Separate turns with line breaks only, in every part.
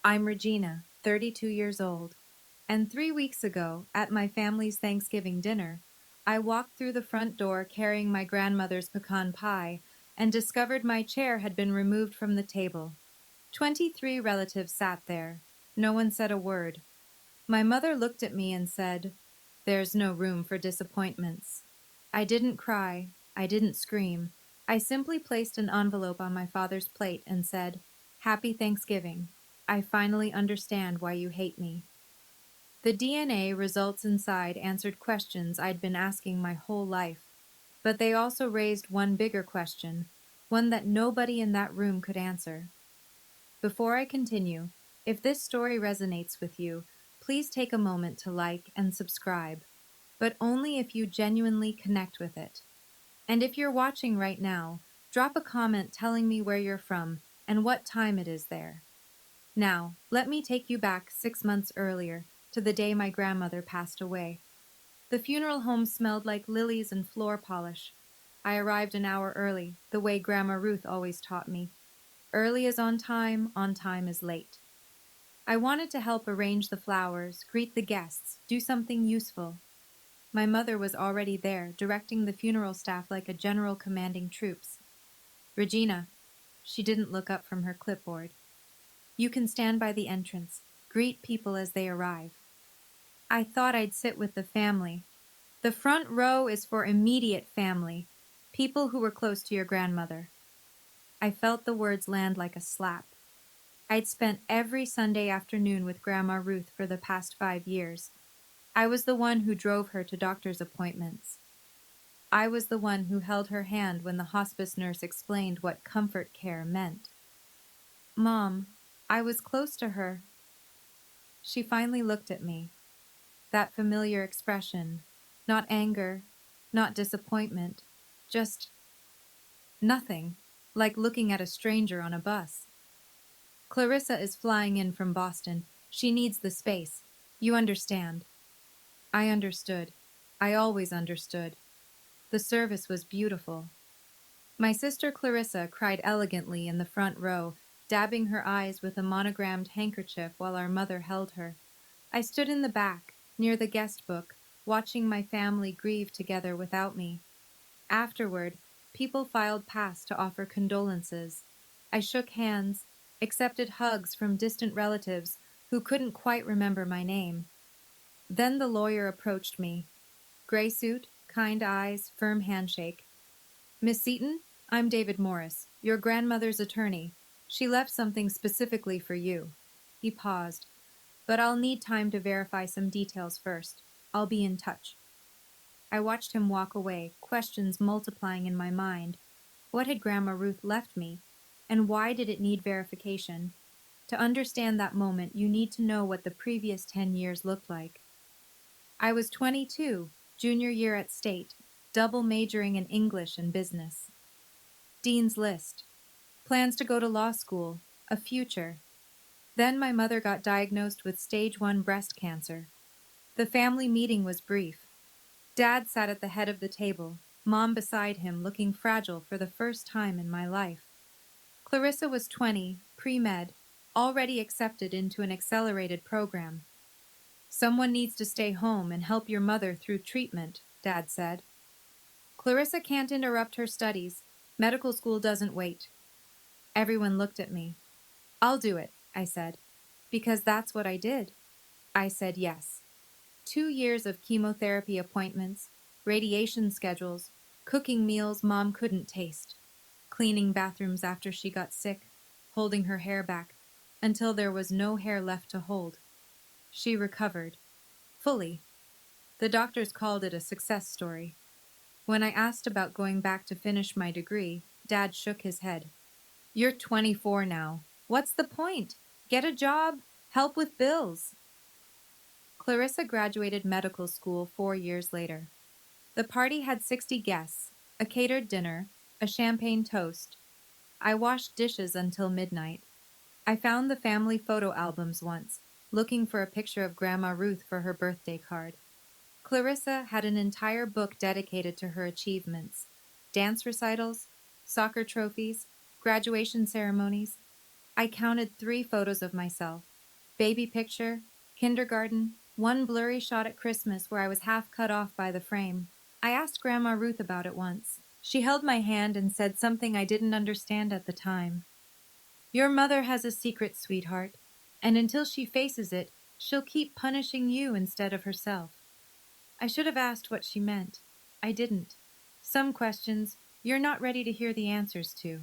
I'm Regina, 32 years old, and 3 weeks ago, at my family's Thanksgiving dinner, I walked through the front door carrying my grandmother's pecan pie and discovered my chair had been removed from the table. 23 relatives sat there. No one said a word. My mother looked at me and said, "There's no room for disappointments." I didn't cry. I didn't scream. I simply placed an envelope on my father's plate and said, "Happy Thanksgiving. I finally understand why you hate me." The DNA results inside answered questions I'd been asking my whole life, but they also raised one bigger question, one that nobody in that room could answer. Before I continue, if this story resonates with you, please take a moment to like and subscribe, but only if you genuinely connect with it. And if you're watching right now, drop a comment telling me where you're from and what time it is there. Now, let me take you back 6 months earlier to the day my grandmother passed away. The funeral home smelled like lilies and floor polish. I arrived an hour early, the way Grandma Ruth always taught me. Early is on time is late. I wanted to help arrange the flowers, greet the guests, do something useful. My mother was already there, directing the funeral staff like a general commanding troops. "Regina." She didn't look up from her clipboard. "You can stand by the entrance. Greet people as they arrive." I thought I'd sit with the family. "The front row is for immediate family, people who were close to your grandmother." I felt the words land like a slap. I'd spent every Sunday afternoon with Grandma Ruth for the past 5 years. I was the one who drove her to doctor's appointments. I was the one who held her hand when the hospice nurse explained what comfort care meant. "Mom, I was close to her." She finally looked at me. That familiar expression, not anger, not disappointment, just nothing, like looking at a stranger on a bus. "Clarissa is flying in from Boston. She needs the space. You understand." I understood. I always understood. The service was beautiful. My sister Clarissa cried elegantly in the front row, dabbing her eyes with a monogrammed handkerchief while our mother held her. I stood in the back, near the guest book, watching my family grieve together without me. Afterward, people filed past to offer condolences. I shook hands, accepted hugs from distant relatives who couldn't quite remember my name. Then the lawyer approached me. Gray suit, kind eyes, firm handshake. "Miss Seaton, I'm David Morris, your grandmother's attorney. She left something specifically for you." He paused. "But I'll need time to verify some details first. I'll be in touch." I watched him walk away, questions multiplying in my mind. What had Grandma Ruth left me? And why did it need verification? To understand that moment, you need to know what the previous 10 years looked like. I was 22, junior year at State, double majoring in English and business. Dean's List. Plans to go to law school. A future. Then my mother got diagnosed with stage 1 breast cancer. The family meeting was brief. Dad sat at the head of the table, Mom beside him, looking fragile for the first time in my life. Clarissa was 20, pre-med, already accepted into an accelerated program. "Someone needs to stay home and help your mother through treatment," Dad said. "Clarissa can't interrupt her studies. Medical school doesn't wait." Everyone looked at me. "I'll do it," I said, because that's what I did. I said yes. 2 years of chemotherapy appointments, radiation schedules, cooking meals Mom couldn't taste, cleaning bathrooms after she got sick, holding her hair back, until there was no hair left to hold. She recovered. Fully. The doctors called it a success story. When I asked about going back to finish my degree, Dad shook his head. "You're 24 now. What's the point? Get a job, help with bills." Clarissa graduated medical school 4 years later. The party had 60 guests, a catered dinner, a champagne toast. I washed dishes until midnight. I found the family photo albums once, looking for a picture of Grandma Ruth for her birthday card. Clarissa had an entire book dedicated to her achievements: dance recitals, soccer trophies, graduation ceremonies. I counted 3 photos of myself, Baby picture, kindergarten, one blurry shot at Christmas where I was half cut off by the frame. I asked Grandma Ruth about it once. She held my hand and said something I didn't understand at the time. Your mother has a secret, sweetheart, and until she faces it, she'll keep punishing you instead of herself. I should have asked what she meant. I didn't. Some questions you're not ready to hear the answers to.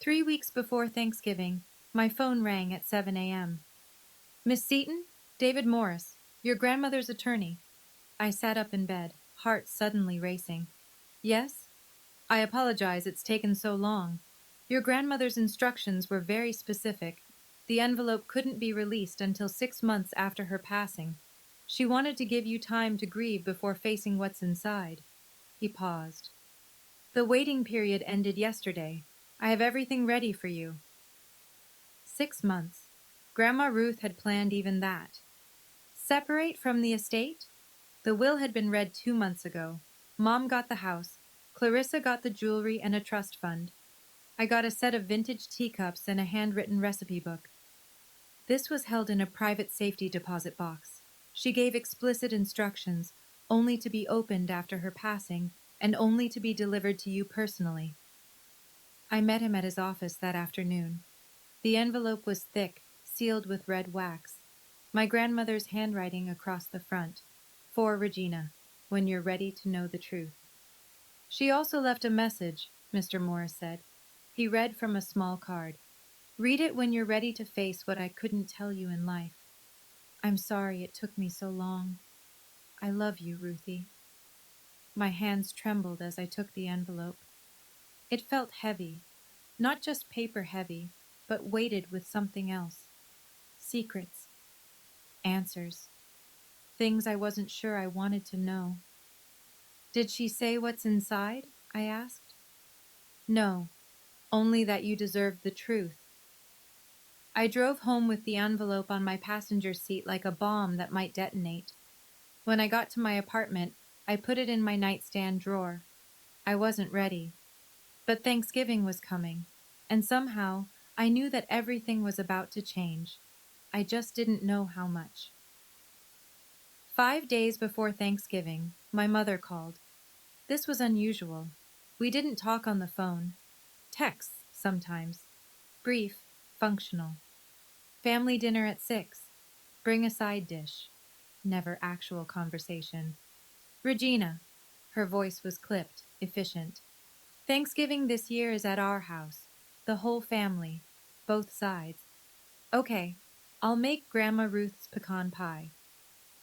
3 weeks before Thanksgiving, my phone rang at 7 a.m. Miss Seaton? David Morris, your grandmother's attorney. I sat up in bed, heart suddenly racing. Yes? I apologize it's taken so long. Your grandmother's instructions were very specific. The envelope couldn't be released until 6 months after her passing. She wanted to give you time to grieve before facing what's inside. He paused. The waiting period ended yesterday. I have everything ready for you. 6 months. Grandma Ruth had planned even that. Separate from the estate? The will had been read 2 months ago. Mom got the house. Clarissa got the jewelry and a trust fund. I got a set of vintage teacups and a handwritten recipe book. This was held in a private safety deposit box. She gave explicit instructions, only to be opened after her passing, and only to be delivered to you personally. I met him at his office that afternoon. The envelope was thick, sealed with red wax. My grandmother's handwriting across the front. For Regina, when you're ready to know the truth. She also left a message, Mr. Morris said. He read from a small card. Read it when you're ready to face what I couldn't tell you in life. I'm sorry it took me so long. I love you, Ruthie. My hands trembled as I took the envelope. It felt heavy, not just paper heavy, but weighted with something else. Secrets, answers, things I wasn't sure I wanted to know. Did she say what's inside? I asked. No, only that you deserved the truth. I drove home with the envelope on my passenger seat like a bomb that might detonate. When I got to my apartment, I put it in my nightstand drawer. I wasn't ready. But Thanksgiving was coming, and somehow I knew that everything was about to change. I just didn't know how much. 5 days before Thanksgiving, my mother called. This was unusual. We didn't talk on the phone. Texts, sometimes. Brief, functional. Family dinner at 6. Bring a side dish. Never actual conversation. Regina. Her voice was clipped, efficient. Thanksgiving this year is at our house. The whole family. Both sides. Okay, I'll make Grandma Ruth's pecan pie.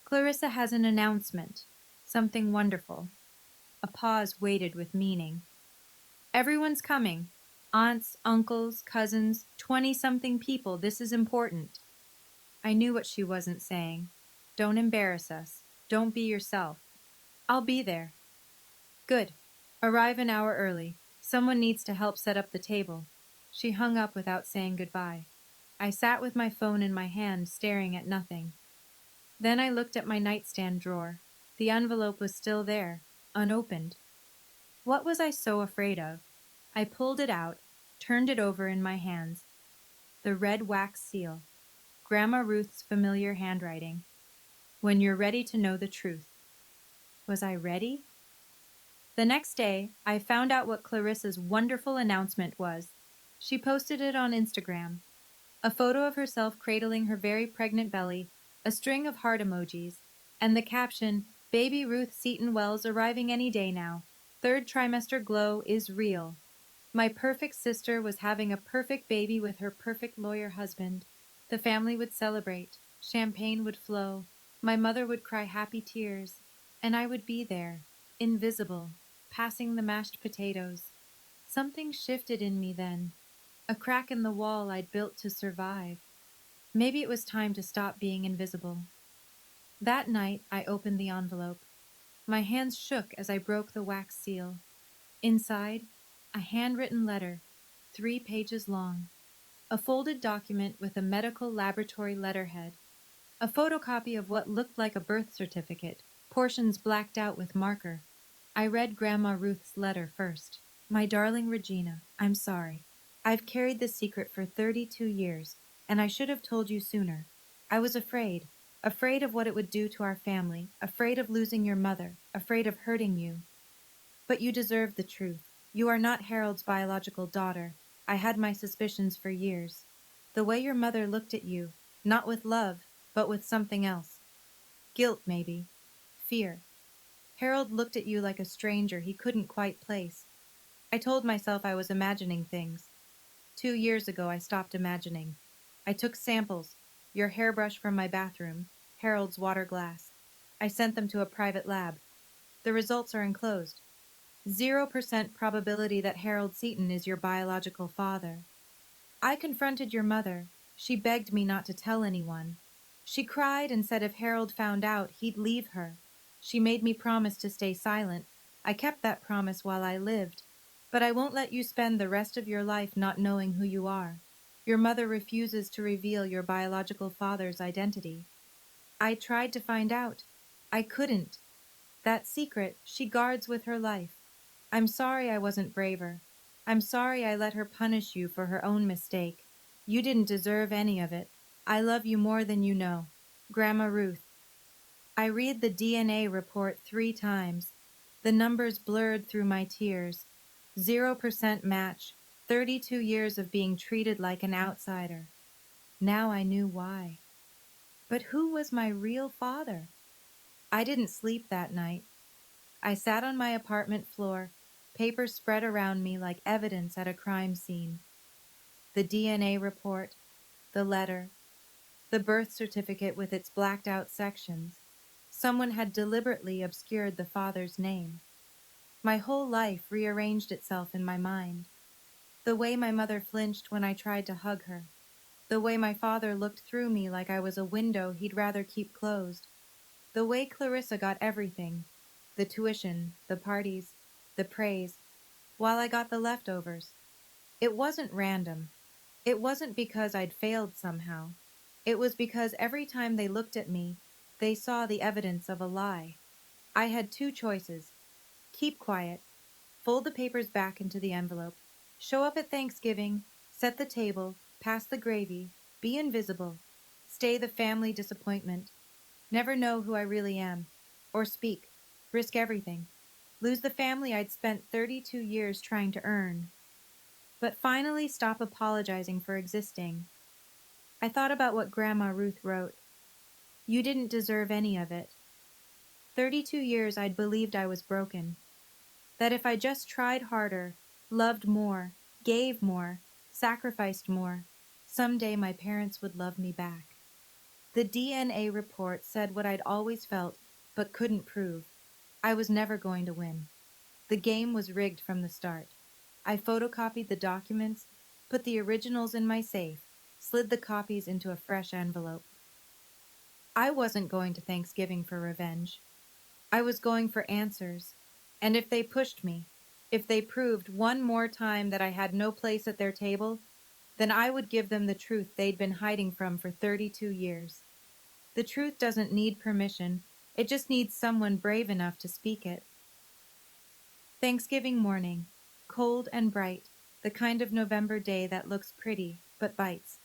Clarissa has an announcement. Something wonderful. A pause waited with meaning. Everyone's coming. Aunts, uncles, cousins, 20-something people. This is important. I knew what she wasn't saying. Don't embarrass us. Don't be yourself. I'll be there. Good. Arrive an hour early. Someone needs to help set up the table. She hung up without saying goodbye. I sat with my phone in my hand, staring at nothing. Then I looked at my nightstand drawer. The envelope was still there, unopened. What was I so afraid of? I pulled it out, turned it over in my hands. The red wax seal. Grandma Ruth's familiar handwriting. When you're ready to know the truth. Was I ready? The next day, I found out what Clarissa's wonderful announcement was. She posted it on Instagram. A photo of herself cradling her very pregnant belly, a string of heart emojis, and the caption, Baby Ruth Seaton Wells arriving any day now. Third trimester glow is real. My perfect sister was having a perfect baby with her perfect lawyer husband. The family would celebrate. Champagne would flow. My mother would cry happy tears. And I would be there, invisible, passing the mashed potatoes. Something shifted in me then. A crack in the wall I'd built to survive. Maybe it was time to stop being invisible. That night, I opened the envelope. My hands shook as I broke the wax seal. Inside, a handwritten letter, 3 pages long. A folded document with a medical laboratory letterhead. A photocopy of what looked like a birth certificate, portions blacked out with marker. I read Grandma Ruth's letter first. My darling Regina, I'm sorry. I've carried this secret for 32 years, and I should have told you sooner. I was afraid, afraid of what it would do to our family, afraid of losing your mother, afraid of hurting you. But you deserve the truth. You are not Harold's biological daughter. I had my suspicions for years. The way your mother looked at you, not with love, but with something else. Guilt, maybe. Fear. Harold looked at you like a stranger he couldn't quite place. I told myself I was imagining things. 2 years ago, I stopped imagining. I took samples, your hairbrush from my bathroom, Harold's water glass. I sent them to a private lab. The results are enclosed. 0% probability that Harold Seaton is your biological father. I confronted your mother. She begged me not to tell anyone. She cried and said if Harold found out, he'd leave her. She made me promise to stay silent. I kept that promise while I lived. But I won't let you spend the rest of your life not knowing who you are. Your mother refuses to reveal your biological father's identity. I tried to find out. I couldn't. That secret she guards with her life. I'm sorry I wasn't braver. I'm sorry I let her punish you for her own mistake. You didn't deserve any of it. I love you more than you know. Grandma Ruth. I read the DNA report 3 times. The numbers blurred through my tears. 0% match. 32 years of being treated like an outsider. Now I knew why. But who was my real father? I didn't sleep that night. I sat on my apartment floor, papers spread around me like evidence at a crime scene. The DNA report, the letter, the birth certificate with its blacked out sections. Someone had deliberately obscured the father's name. My whole life rearranged itself in my mind. The way my mother flinched when I tried to hug her. The way my father looked through me like I was a window he'd rather keep closed. The way Clarissa got everything, the tuition, the parties, the praise, while I got the leftovers. It wasn't random. It wasn't because I'd failed somehow. It was because every time they looked at me, they saw the evidence of a lie. I had 2 choices. Keep quiet, fold the papers back into the envelope, show up at Thanksgiving, set the table, pass the gravy, be invisible, stay the family disappointment, never know who I really am, or speak, risk everything, lose the family I'd spent 32 years trying to earn, but finally stop apologizing for existing. I thought about what Grandma Ruth wrote. You didn't deserve any of it. 32 years I'd believed I was broken, that if I just tried harder, loved more, gave more, sacrificed more, someday my parents would love me back. The DNA report said what I'd always felt but couldn't prove. I was never going to win. The game was rigged from the start. I photocopied the documents, put the originals in my safe, slid the copies into a fresh envelope. I wasn't going to Thanksgiving for revenge. I was going for answers. And if they pushed me, if they proved one more time that I had no place at their table, then I would give them the truth they'd been hiding from for 32 years. The truth doesn't need permission, it just needs someone brave enough to speak it. Thanksgiving morning, cold and bright, the kind of November day that looks pretty but bites.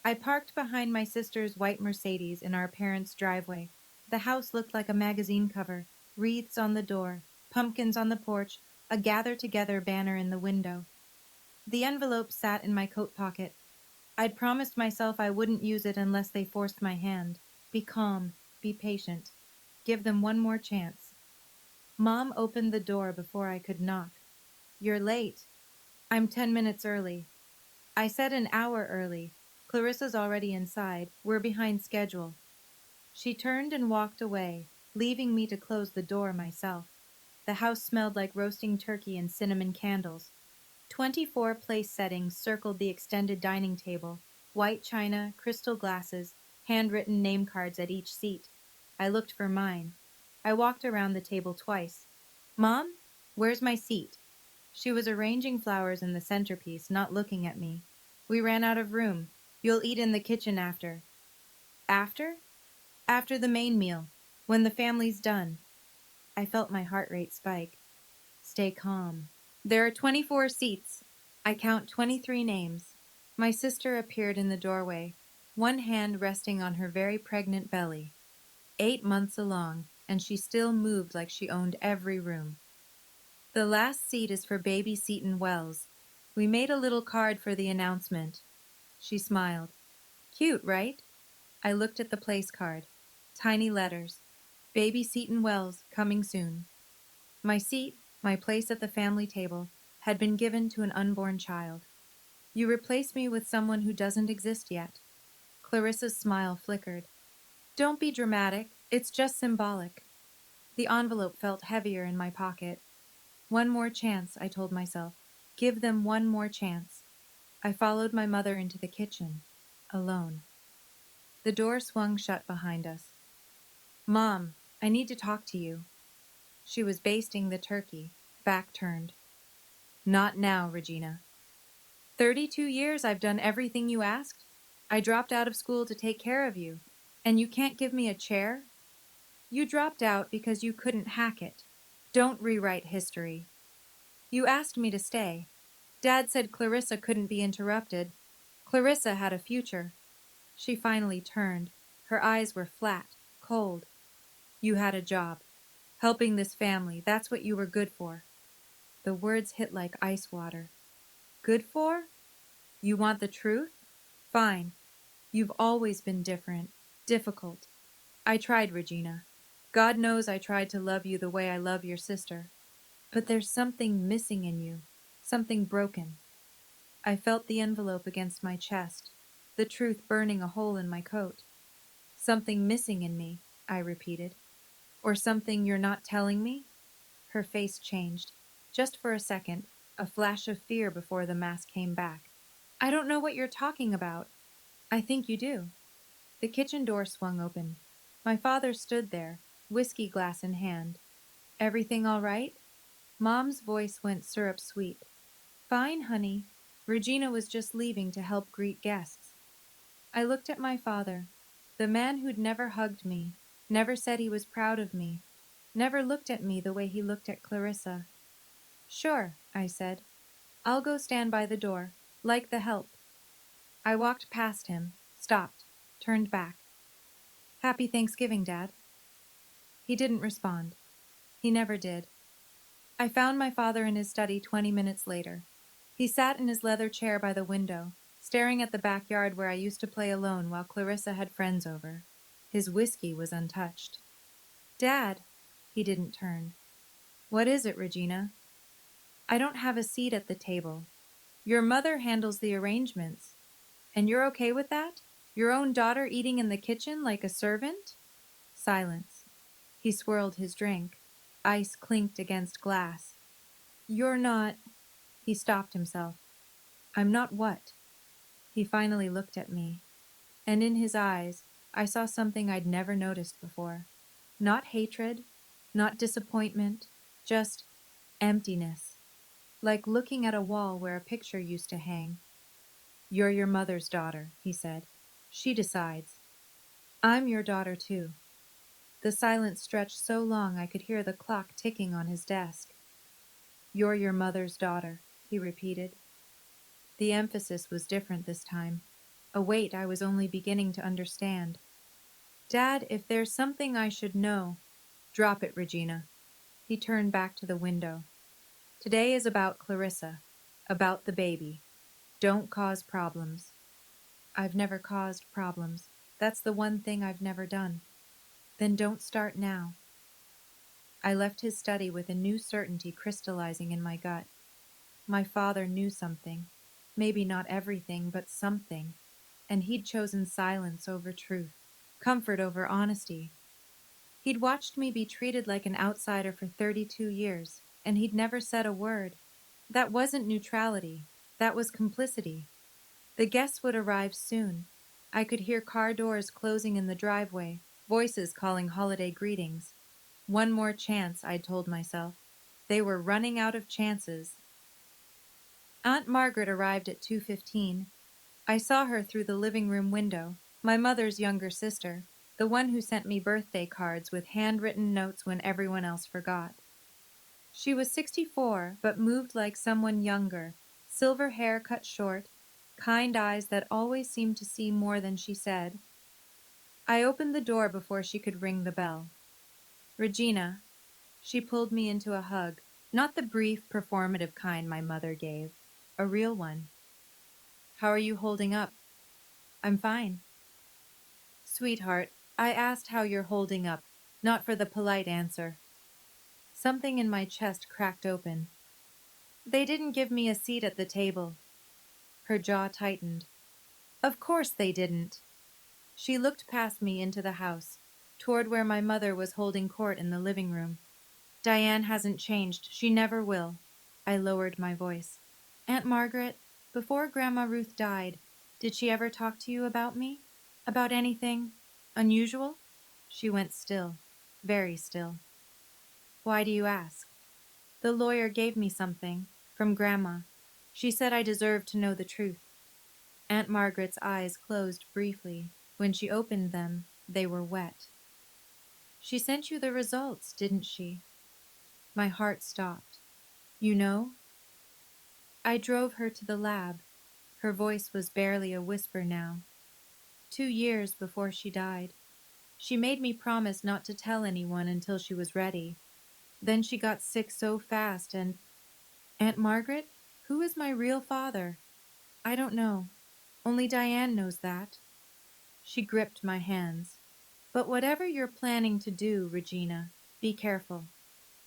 I parked behind my sister's white Mercedes in our parents' driveway. The house looked like a magazine cover, wreaths on the door, pumpkins on the porch, a gather together banner in the window. The envelope sat in my coat pocket. I'd promised myself I wouldn't use it unless they forced my hand. Be calm, be patient. Give them one more chance. Mom opened the door before I could knock. You're late. I'm 10 minutes early. I said an hour early. Clarissa's already inside. We're behind schedule. She turned and walked away, leaving me to close the door myself. The house smelled like roasting turkey and cinnamon candles. 24 place settings circled the extended dining table, white china, crystal glasses, handwritten name cards at each seat. I looked for mine. I walked around the table twice. Mom, where's my seat? She was arranging flowers in the centerpiece, not looking at me. We ran out of room. You'll eat in the kitchen after. After? After the main meal, when the family's done. I felt my heart rate spike. Stay calm. There are 24 seats. I count 23 names. My sister appeared in the doorway. one hand resting on her very pregnant belly. 8 months along, and she still moved like she owned every room. The last seat is for baby Seton Wells. We made a little card for the announcement. She smiled. Cute, right? I looked at the place card. Tiny letters. Baby Seton Wells, coming soon. My seat, my place at the family table, had been given to an unborn child. You replace me with someone who doesn't exist yet. Clarissa's smile flickered. Don't be dramatic. It's just symbolic. The envelope felt heavier in my pocket. One more chance, I told myself. Give them one more chance. I followed my mother into the kitchen, alone. The door swung shut behind us. Mom, I need to talk to you. She was basting the turkey, back turned. Not now, Regina. 32 years I've done everything you asked. I dropped out of school to take care of you. And you can't give me a chair? You dropped out because you couldn't hack it. Don't rewrite history. You asked me to stay. Dad said Clarissa couldn't be interrupted. Clarissa had a future. She finally turned. Her eyes were flat, cold. You had a job. Helping this family, that's what you were good for. The words hit like ice water. Good for? You want the truth? Fine. You've always been different, difficult. I tried, Regina. God knows I tried to love you the way I love your sister. But there's something missing in you, something broken. I felt the envelope against my chest, the truth burning a hole in my coat. Something missing in me, I repeated. Or something you're not telling me? Her face changed. Just for a second, a flash of fear before the mask came back. I don't know what you're talking about. I think you do. The kitchen door swung open. My father stood there, whiskey glass in hand. Everything all right? Mom's voice went syrup sweet. Fine, honey. Regina was just leaving to help greet guests. I looked at my father, the man who'd never hugged me, never said he was proud of me, never looked at me the way he looked at Clarissa. Sure, I said. I'll go stand by the door, like the help. I walked past him, stopped, turned back. Happy Thanksgiving, Dad. He didn't respond. He never did. I found my father in his study 20 minutes later. He sat in his leather chair by the window, staring at the backyard where I used to play alone while Clarissa had friends over. His whiskey was untouched. Dad, he didn't turn. What is it, Regina? I don't have a seat at the table. Your mother handles the arrangements. And you're okay with that? Your own daughter eating in the kitchen like a servant? Silence. He swirled his drink. Ice clinked against glass. You're not... He stopped himself. I'm not what? He finally looked at me. And in his eyes, I saw something I'd never noticed before. Not hatred, not disappointment, just emptiness. Like looking at a wall where a picture used to hang. You're your mother's daughter, he said. She decides. I'm your daughter too. The silence stretched so long I could hear the clock ticking on his desk. You're your mother's daughter, he repeated. The emphasis was different this time, a weight I was only beginning to understand. Dad, if there's something I should know... Drop it, Regina. He turned back to the window. Today is about Clarissa, about the baby. Don't cause problems. I've never caused problems. That's the one thing I've never done. Then don't start now. I left his study with a new certainty crystallizing in my gut. My father knew something. Maybe not everything, but something. And he'd chosen silence over truth, comfort over honesty. He'd watched me be treated like an outsider for 32 years, and he'd never said a word. That wasn't neutrality. That was complicity. The guests would arrive soon. I could hear car doors closing in the driveway, voices calling holiday greetings. One more chance, I'd told myself. They were running out of chances. Aunt Margaret arrived at 2:15. I saw her through the living room window, my mother's younger sister, the one who sent me birthday cards with handwritten notes when everyone else forgot. She was 64, but moved like someone younger, silver hair cut short, kind eyes that always seemed to see more than she said. I opened the door before she could ring the bell. Regina, she pulled me into a hug, not the brief, performative kind my mother gave, a real one. How are you holding up? I'm fine. Sweetheart, I asked how you're holding up, not for the polite answer. Something in my chest cracked open. They didn't give me a seat at the table. Her jaw tightened. Of course they didn't. She looked past me into the house, toward where my mother was holding court in the living room. Diane hasn't changed. She never will. I lowered my voice. Aunt Margaret, before Grandma Ruth died, did she ever talk to you about me? About anything unusual? She went still, very still. Why do you ask? The lawyer gave me something, from Grandma. She said I deserved to know the truth. Aunt Margaret's eyes closed briefly. When she opened them, they were wet. She sent you the results, didn't she? My heart stopped. You know? I drove her to the lab. Her voice was barely a whisper now. 2 years before she died. She made me promise not to tell anyone until she was ready. Then she got sick so fast and... Aunt Margaret, who is my real father? I don't know. Only Diane knows that. She gripped my hands. But whatever you're planning to do, Regina, be careful.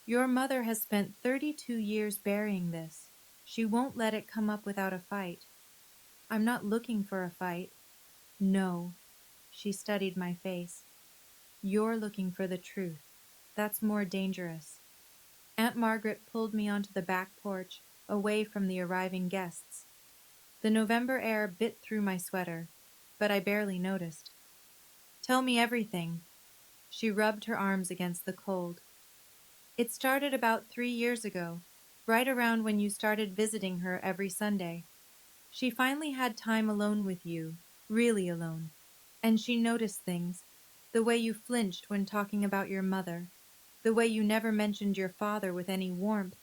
Your mother has spent 32 years burying this. She won't let it come up without a fight. I'm not looking for a fight. No. She studied my face. You're looking for the truth. That's more dangerous. Aunt Margaret pulled me onto the back porch, away from the arriving guests. The November air bit through my sweater, but I barely noticed. Tell me everything. She rubbed her arms against the cold. It started about 3 years ago, right around when you started visiting her every Sunday. She finally had time alone with you, really alone, and she noticed things, the way you flinched when talking about your mother, the way you never mentioned your father with any warmth.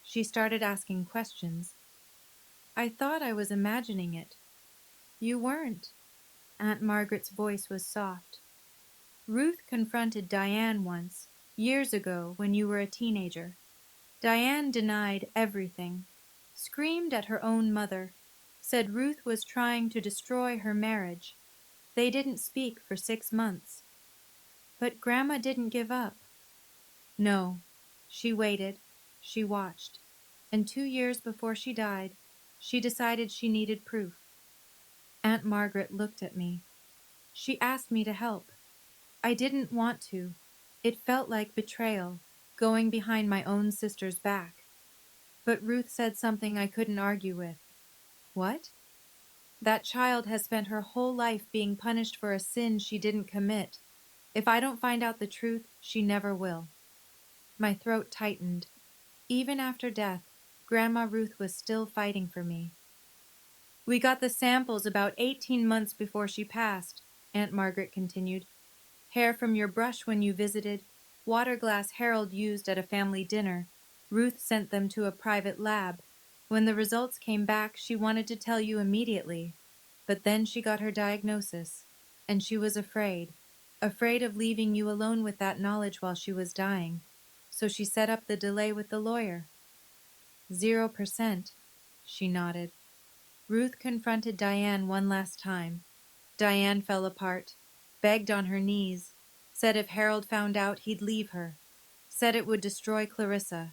She started asking questions. I thought I was imagining it. You weren't. Aunt Margaret's voice was soft. Ruth confronted Diane once, years ago when you were a teenager. Diane denied everything, screamed at her own mother, said Ruth was trying to destroy her marriage. They didn't speak for 6 months. But Grandma didn't give up. No, she waited, she watched, and 2 years before she died, she decided she needed proof. Aunt Margaret looked at me. She asked me to help. I didn't want to. It felt like betrayal, going behind my own sister's back. But Ruth said something I couldn't argue with. What? That child has spent her whole life being punished for a sin she didn't commit. If I don't find out the truth, she never will. My throat tightened. Even after death, Grandma Ruth was still fighting for me. We got the samples about 18 months before she passed, Aunt Margaret continued. Hair from your brush when you visited, water glass Harold used at a family dinner. Ruth sent them to a private lab. When the results came back, she wanted to tell you immediately. But then she got her diagnosis, and she was afraid of leaving you alone with that knowledge while she was dying. So she set up the delay with the lawyer. 0%, she nodded. Ruth confronted Diane one last time. Diane fell apart, begged on her knees, said if Harold found out he'd leave her, said it would destroy Clarissa.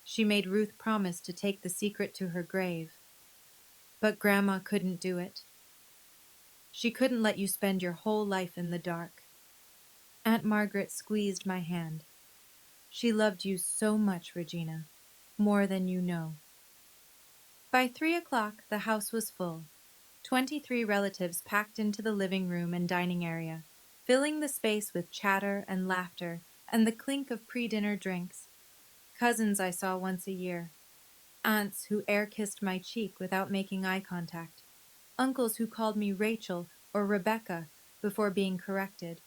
She made Ruth promise to take the secret to her grave. But Grandma couldn't do it. She couldn't let you spend your whole life in the dark. Aunt Margaret squeezed my hand. She loved you so much, Regina, more than you know. By 3 o'clock, the house was full. 23 relatives packed into the living room and dining area, filling the space with chatter and laughter and the clink of pre-dinner drinks. Cousins I saw once a year. Aunts who air-kissed my cheek without making eye contact. Uncles who called me Rachel or Rebecca before being corrected.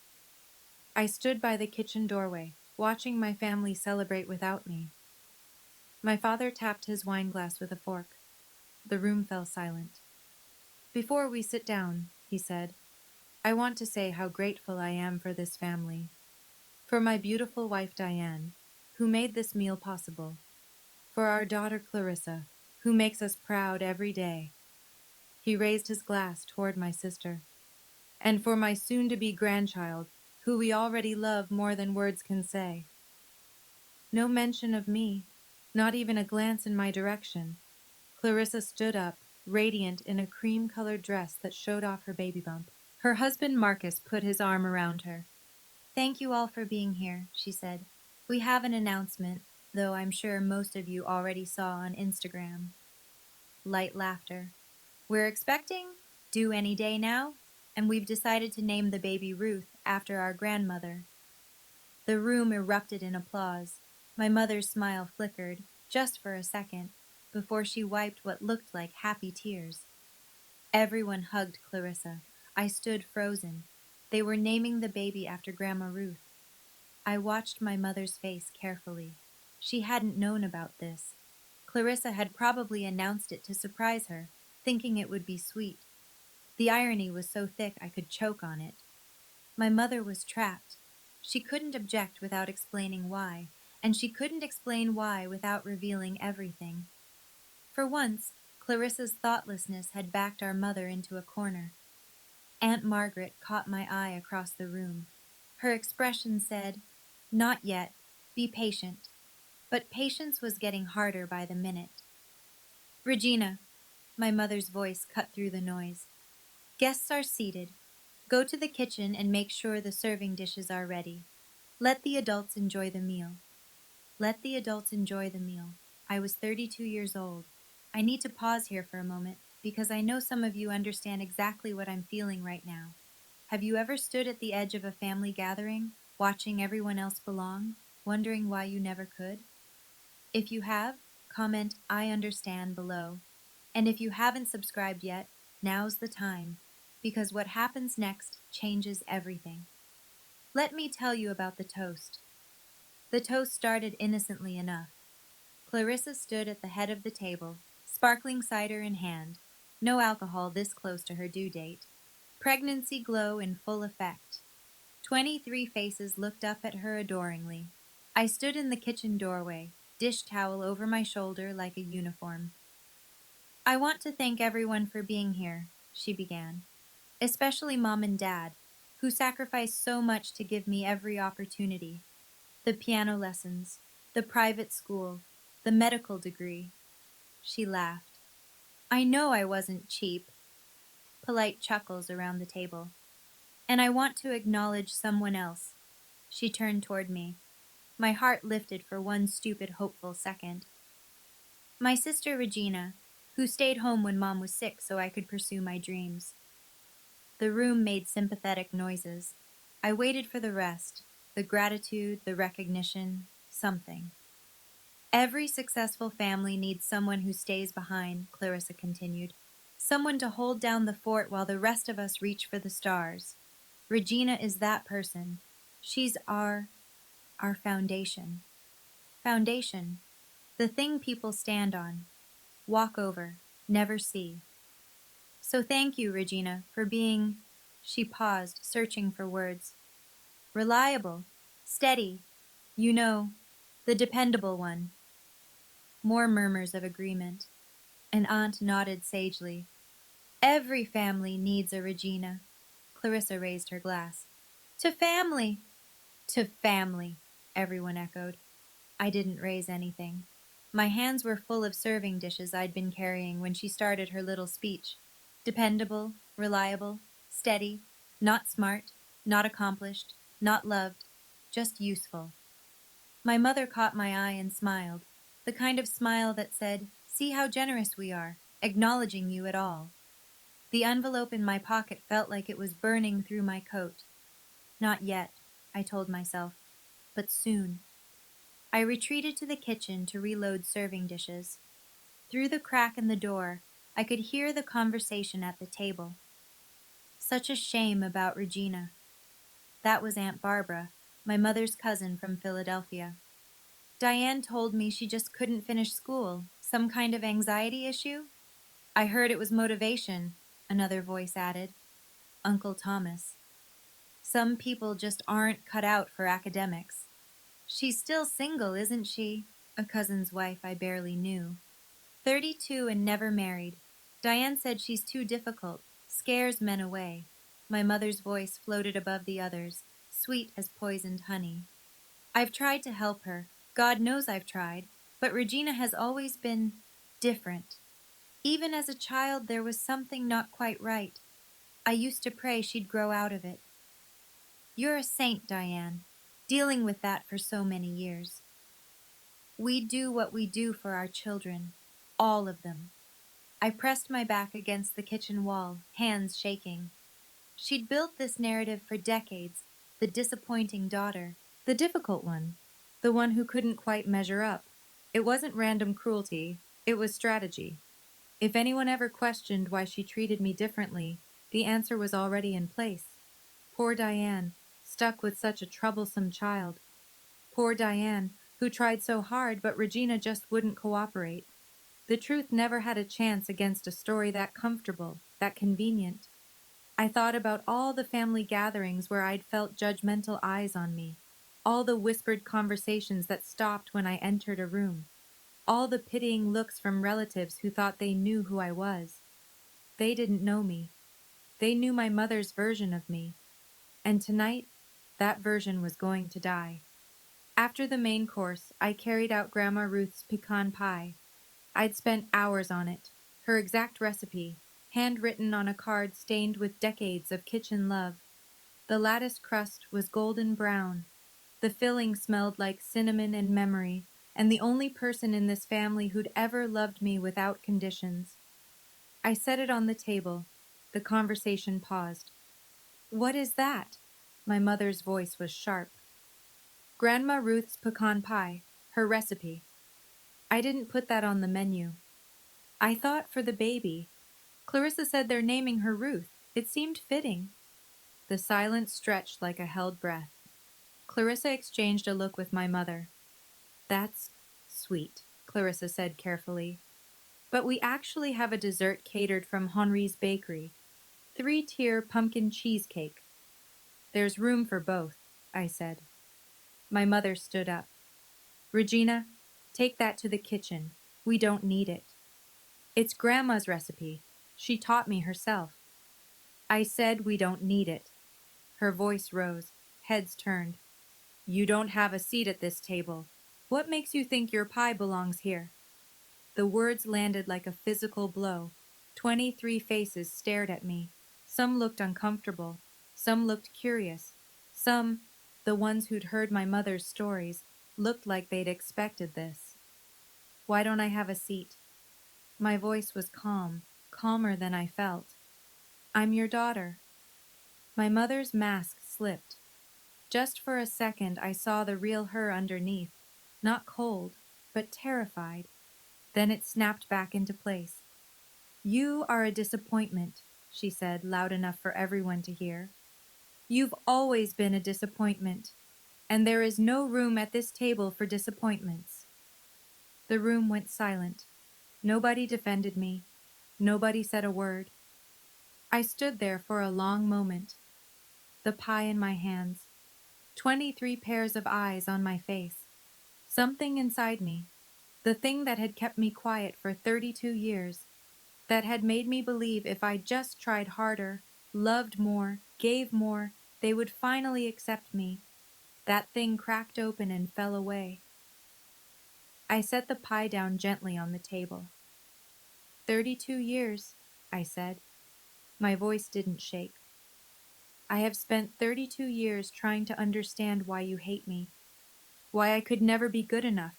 I stood by the kitchen doorway, watching my family celebrate without me. My father tapped his wineglass with a fork. The room fell silent. Before we sit down, he said, I want to say how grateful I am for this family, for my beautiful wife Diane, who made this meal possible, for our daughter Clarissa, who makes us proud every day. He raised his glass toward my sister. And for my soon-to-be grandchild, who we already love more than words can say. No mention of me, not even a glance in my direction. Clarissa stood up, radiant in a cream-colored dress that showed off her baby bump. Her husband Marcus put his arm around her. Thank you all for being here, she said. We have an announcement, though I'm sure most of you already saw on Instagram. Light laughter. We're expecting, due any day now, and we've decided to name the baby Ruth after our grandmother. The room erupted in applause. My mother's smile flickered, just for a second, before she wiped what looked like happy tears. Everyone hugged Clarissa. I stood frozen. They were naming the baby after Grandma Ruth. I watched my mother's face carefully. She hadn't known about this. Clarissa had probably announced it to surprise her, thinking it would be sweet. The irony was so thick I could choke on it. My mother was trapped. She couldn't object without explaining why, and she couldn't explain why without revealing everything. For once, Clarissa's thoughtlessness had backed our mother into a corner. Aunt Margaret caught my eye across the room. Her expression said, "Not yet. Be patient." But patience was getting harder by the minute. "Regina," my mother's voice cut through the noise. "Guests are seated. Go to the kitchen and make sure the serving dishes are ready. Let the adults enjoy the meal." Let the adults enjoy the meal. I was 32 years old. I need to pause here for a moment because I know some of you understand exactly what I'm feeling right now. Have you ever stood at the edge of a family gathering, watching everyone else belong, wondering why you never could? If you have, comment "I understand" below. And if you haven't subscribed yet, now's the time, because what happens next changes everything. Let me tell you about the toast. The toast started innocently enough. Clarissa stood at the head of the table, sparkling cider in hand. No alcohol this close to her due date. Pregnancy glow in full effect. 23 faces looked up at her adoringly. I stood in the kitchen doorway, dish towel over my shoulder like a uniform. "I want to thank everyone for being here," she began, "especially Mom and Dad, who sacrificed so much to give me every opportunity. The piano lessons, the private school, the medical degree." She laughed. "I know I wasn't cheap." Polite chuckles around the table. "And I want to acknowledge someone else." She turned toward me. My heart lifted for one stupid, hopeful second. "My sister Regina, who stayed home when Mom was sick so I could pursue my dreams." The room made sympathetic noises. I waited for the rest, the gratitude, the recognition, something. "Every successful family needs someone who stays behind," Clarissa continued. "Someone to hold down the fort while the rest of us reach for the stars. Regina is that person. She's our foundation." Foundation. The thing people stand on, walk over, never see. "So thank you, Regina, for being—" She paused, searching for words. "Reliable, steady, you know, the dependable one." More murmurs of agreement. An aunt nodded sagely. "Every family needs a Regina." Clarissa raised her glass. "To family!" "To family," everyone echoed. I didn't raise anything. My hands were full of serving dishes I'd been carrying when she started her little speech. Dependable, reliable, steady, not smart, not accomplished, not loved, just useful. My mother caught my eye and smiled, the kind of smile that said, "See how generous we are, acknowledging you at all." The envelope in my pocket felt like it was burning through my coat. Not yet, I told myself, but soon. I retreated to the kitchen to reload serving dishes. Through the crack in the door, I could hear the conversation at the table. Such a shame about Regina. That was Aunt Barbara, my mother's cousin from Philadelphia. Diane told me she just couldn't finish school, some kind of anxiety issue. I heard it was motivation. Another voice added, Uncle Thomas. Some people just aren't cut out for academics. She's still single, isn't she? A cousin's wife I barely knew. 32 and never married. Diane said she's too difficult, scares men away. My mother's voice floated above the others, sweet as poisoned honey. I've tried to help her. God knows I've tried. But Regina has always been different. Even as a child, there was something not quite right. I used to pray she'd grow out of it. You're a saint, Diane, dealing with that for so many years. We do what we do for our children, all of them. I pressed my back against the kitchen wall, hands shaking. She'd built this narrative for decades, the disappointing daughter, the difficult one, the one who couldn't quite measure up. It wasn't random cruelty, it was strategy. If anyone ever questioned why she treated me differently, the answer was already in place. Poor Diane, stuck with such a troublesome child. Poor Diane, who tried so hard but Regina just wouldn't cooperate. The truth never had a chance against a story that comfortable, that convenient. I thought about all the family gatherings where I'd felt judgmental eyes on me, all the whispered conversations that stopped when I entered a room, all the pitying looks from relatives who thought they knew who I was. They didn't know me. They knew my mother's version of me. And tonight, that version was going to die. After the main course, I carried out Grandma Ruth's pecan pie. I'd spent hours on it, her exact recipe, handwritten on a card stained with decades of kitchen love. The lattice crust was golden brown. The filling smelled like cinnamon and memory, and the only person in this family who'd ever loved me without conditions. I set it on the table. The conversation paused. What is that? My mother's voice was sharp. Grandma Ruth's pecan pie, her recipe. I didn't put that on the menu. I thought for the baby. Clarissa said they're naming her Ruth. It seemed fitting. The silence stretched like a held breath. Clarissa exchanged a look with my mother. That's sweet, Clarissa said carefully. But we actually have a dessert catered from Henri's Bakery. 3-tier pumpkin cheesecake. There's room for both, I said. My mother stood up. Regina, take that to the kitchen. We don't need it. It's Grandma's recipe. She taught me herself. I said we don't need it. Her voice rose. Heads turned. You don't have a seat at this table. What makes you think your pie belongs here? The words landed like a physical blow. 23 faces stared at me. Some looked uncomfortable. Some looked curious. Some, the ones who'd heard my mother's stories, looked like they'd expected this. Why don't I have a seat? My voice was calm, calmer than I felt. I'm your daughter. My mother's mask slipped. Just for a second I saw the real her underneath, not cold, but terrified. Then it snapped back into place. You are a disappointment, she said, loud enough for everyone to hear. You've always been a disappointment, and there is no room at this table for disappointments. The room went silent. Nobody defended me. Nobody said a word. I stood there for a long moment, the pie in my hands, 23 pairs of eyes on my face. Something inside me, the thing that had kept me quiet for 32 years, that had made me believe if I just tried harder, loved more, gave more, they would finally accept me. That thing cracked open and fell away. I set the pie down gently on the table. 32 years, I said. My voice didn't shake. I have spent 32 years trying to understand why you hate me, why I could never be good enough,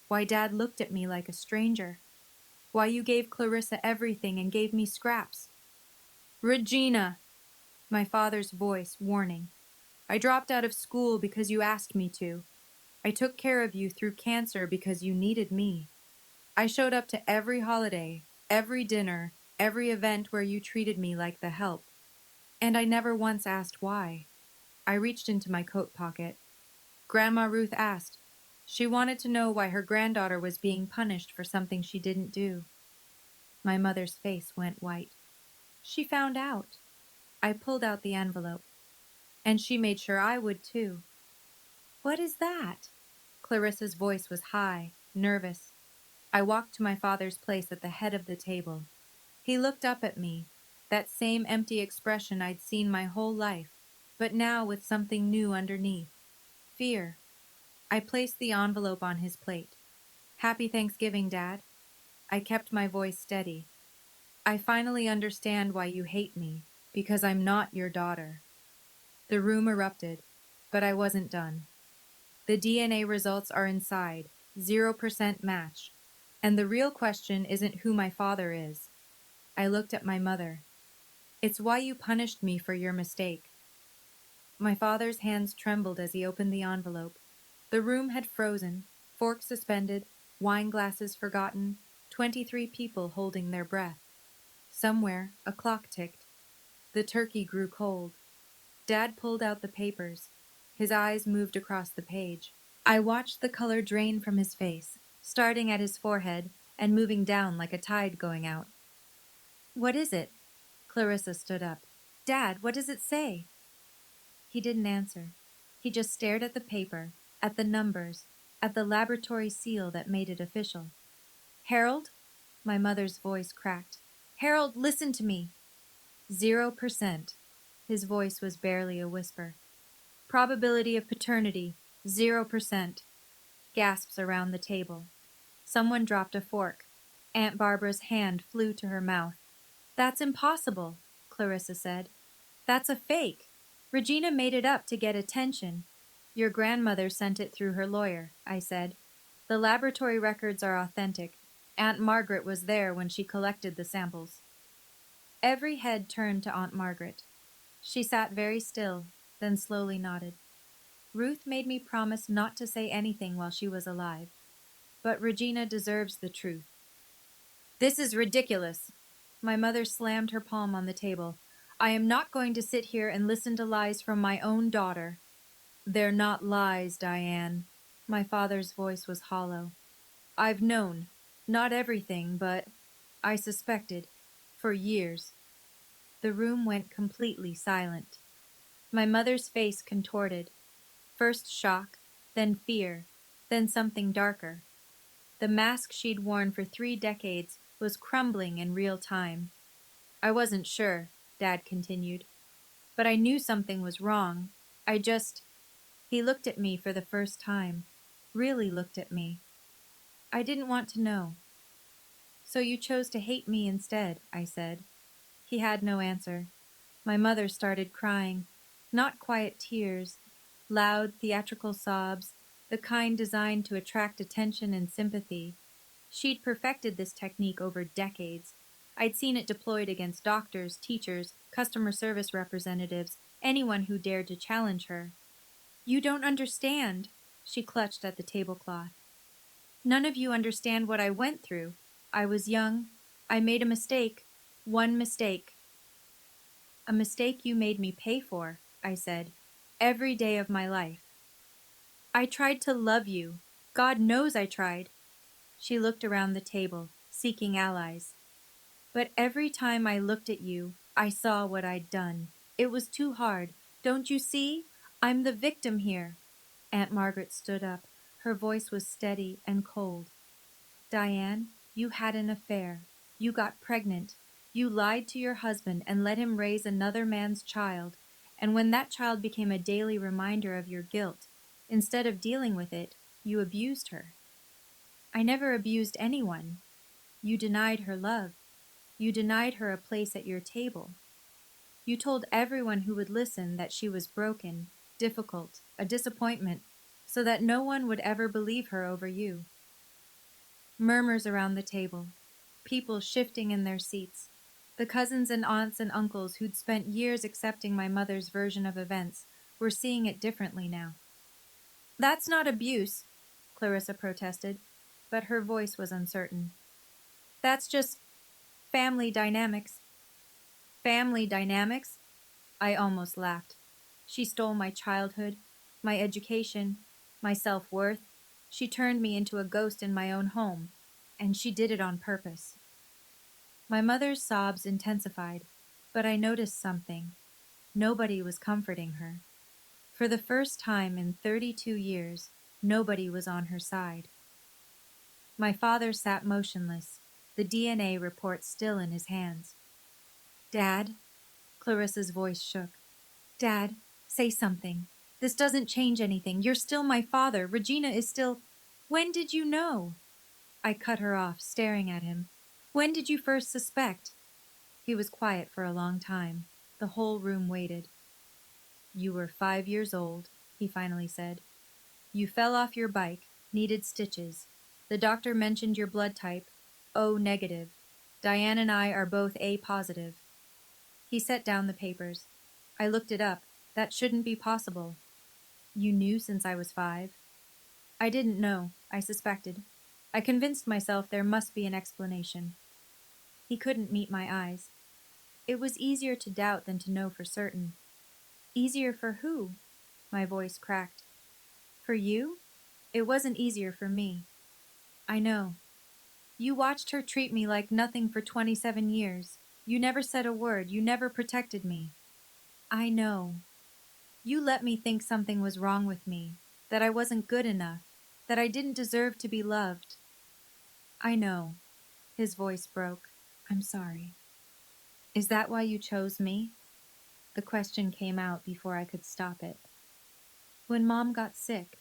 why Dad looked at me like a stranger, why you gave Clarissa everything and gave me scraps. Regina! My father's voice, warning. I dropped out of school because you asked me to. I took care of you through cancer because you needed me. I showed up to every holiday, every dinner, every event where you treated me like the help. And I never once asked why. I reached into my coat pocket. Grandma Ruth asked. She wanted to know why her granddaughter was being punished for something she didn't do. My mother's face went white. She found out. I pulled out the envelope, and she made sure I would too. What is that? Clarissa's voice was high, nervous. I walked to my father's place at the head of the table. He looked up at me, that same empty expression I'd seen my whole life, but now with something new underneath. Fear. I placed the envelope on his plate. Happy Thanksgiving, Dad. I kept my voice steady. I finally understand why you hate me, because I'm not your daughter. The room erupted, but I wasn't done. The DNA results are inside, 0% match. And the real question isn't who my father is. I looked at my mother. It's why you punished me for your mistake. My father's hands trembled as he opened the envelope. The room had frozen, forks suspended, wine glasses forgotten, 23 people holding their breath. Somewhere, a clock ticked. The turkey grew cold. Dad pulled out the papers. His eyes moved across the page. I watched the color drain from his face, starting at his forehead and moving down like a tide going out. What is it? Clarissa stood up. Dad, what does it say? He didn't answer. He just stared at the paper, at the numbers, at the laboratory seal that made it official. Harold? My mother's voice cracked. Harold, listen to me. 0%. His voice was barely a whisper. Probability of paternity, 0%. Gasps around the table. Someone dropped a fork. Aunt Barbara's hand flew to her mouth. That's impossible, Clarissa said. That's a fake. Regina made it up to get attention. Your grandmother sent it through her lawyer, I said. The laboratory records are authentic. Aunt Margaret was there when she collected the samples. Every head turned to Aunt Margaret. She sat very still, then slowly nodded. Ruth made me promise not to say anything while she was alive. But Regina deserves the truth. This is ridiculous. My mother slammed her palm on the table. I am not going to sit here and listen to lies from my own daughter. They're not lies, Diane. My father's voice was hollow. I've known. Not everything, but I suspected. For years. The room went completely silent. My mother's face contorted. First shock, then fear, then something darker. The mask she'd worn for 3 decades was crumbling in real time. I wasn't sure, Dad continued, but I knew something was wrong. He looked at me for the first time, really looked at me. I didn't want to know. So you chose to hate me instead, I said. He had no answer. My mother started crying, not quiet tears, loud, theatrical sobs, the kind designed to attract attention and sympathy. She'd perfected this technique over decades. I'd seen it deployed against doctors, teachers, customer service representatives, anyone who dared to challenge her. You don't understand, she clutched at the tablecloth. None of you understand what I went through. I was young. I made a mistake. One mistake. A mistake you made me pay for, I said, every day of my life. I tried to love you. God knows I tried. She looked around the table, seeking allies. But every time I looked at you, I saw what I'd done. It was too hard. Don't you see? I'm the victim here. Aunt Margaret stood up. Her voice was steady and cold. Diane, you had an affair. You got pregnant. You lied to your husband and let him raise another man's child. And when that child became a daily reminder of your guilt, instead of dealing with it, you abused her. I never abused anyone. You denied her love. You denied her a place at your table. You told everyone who would listen that she was broken, difficult, a disappointment, so that no one would ever believe her over you. Murmurs around the table, people shifting in their seats. The cousins and aunts and uncles who'd spent years accepting my mother's version of events were seeing it differently now. That's not abuse, Clarissa protested, but her voice was uncertain. That's just family dynamics. Family dynamics? I almost laughed. She stole my childhood, my education, my self-worth. She turned me into a ghost in my own home, and she did it on purpose. My mother's sobs intensified. But I noticed something. Nobody was comforting her. For the first time in 32 years, nobody was on her side. My father sat motionless, the DNA report still in his hands. Dad? Clarissa's voice shook. Dad, say something. This doesn't change anything. You're still my father. Regina is still. When did you know? I cut her off, staring at him. When did you first suspect? He was quiet for a long time. The whole room waited. You were 5 years old, he finally said. You fell off your bike, needed stitches. The doctor mentioned your blood type, O negative. Diane and I are both A positive. He set down the papers. I looked it up. That shouldn't be possible. You knew since I was 5? I didn't know. I suspected. I convinced myself there must be an explanation. He couldn't meet my eyes. It was easier to doubt than to know for certain. Easier for who? My voice cracked. For you? It wasn't easier for me. I know. You watched her treat me like nothing for 27 years. You never said a word. You never protected me. I know. You let me think something was wrong with me, that I wasn't good enough, that I didn't deserve to be loved. I know. His voice broke. I'm sorry. Is that why you chose me? The question came out before I could stop it. When Mom got sick,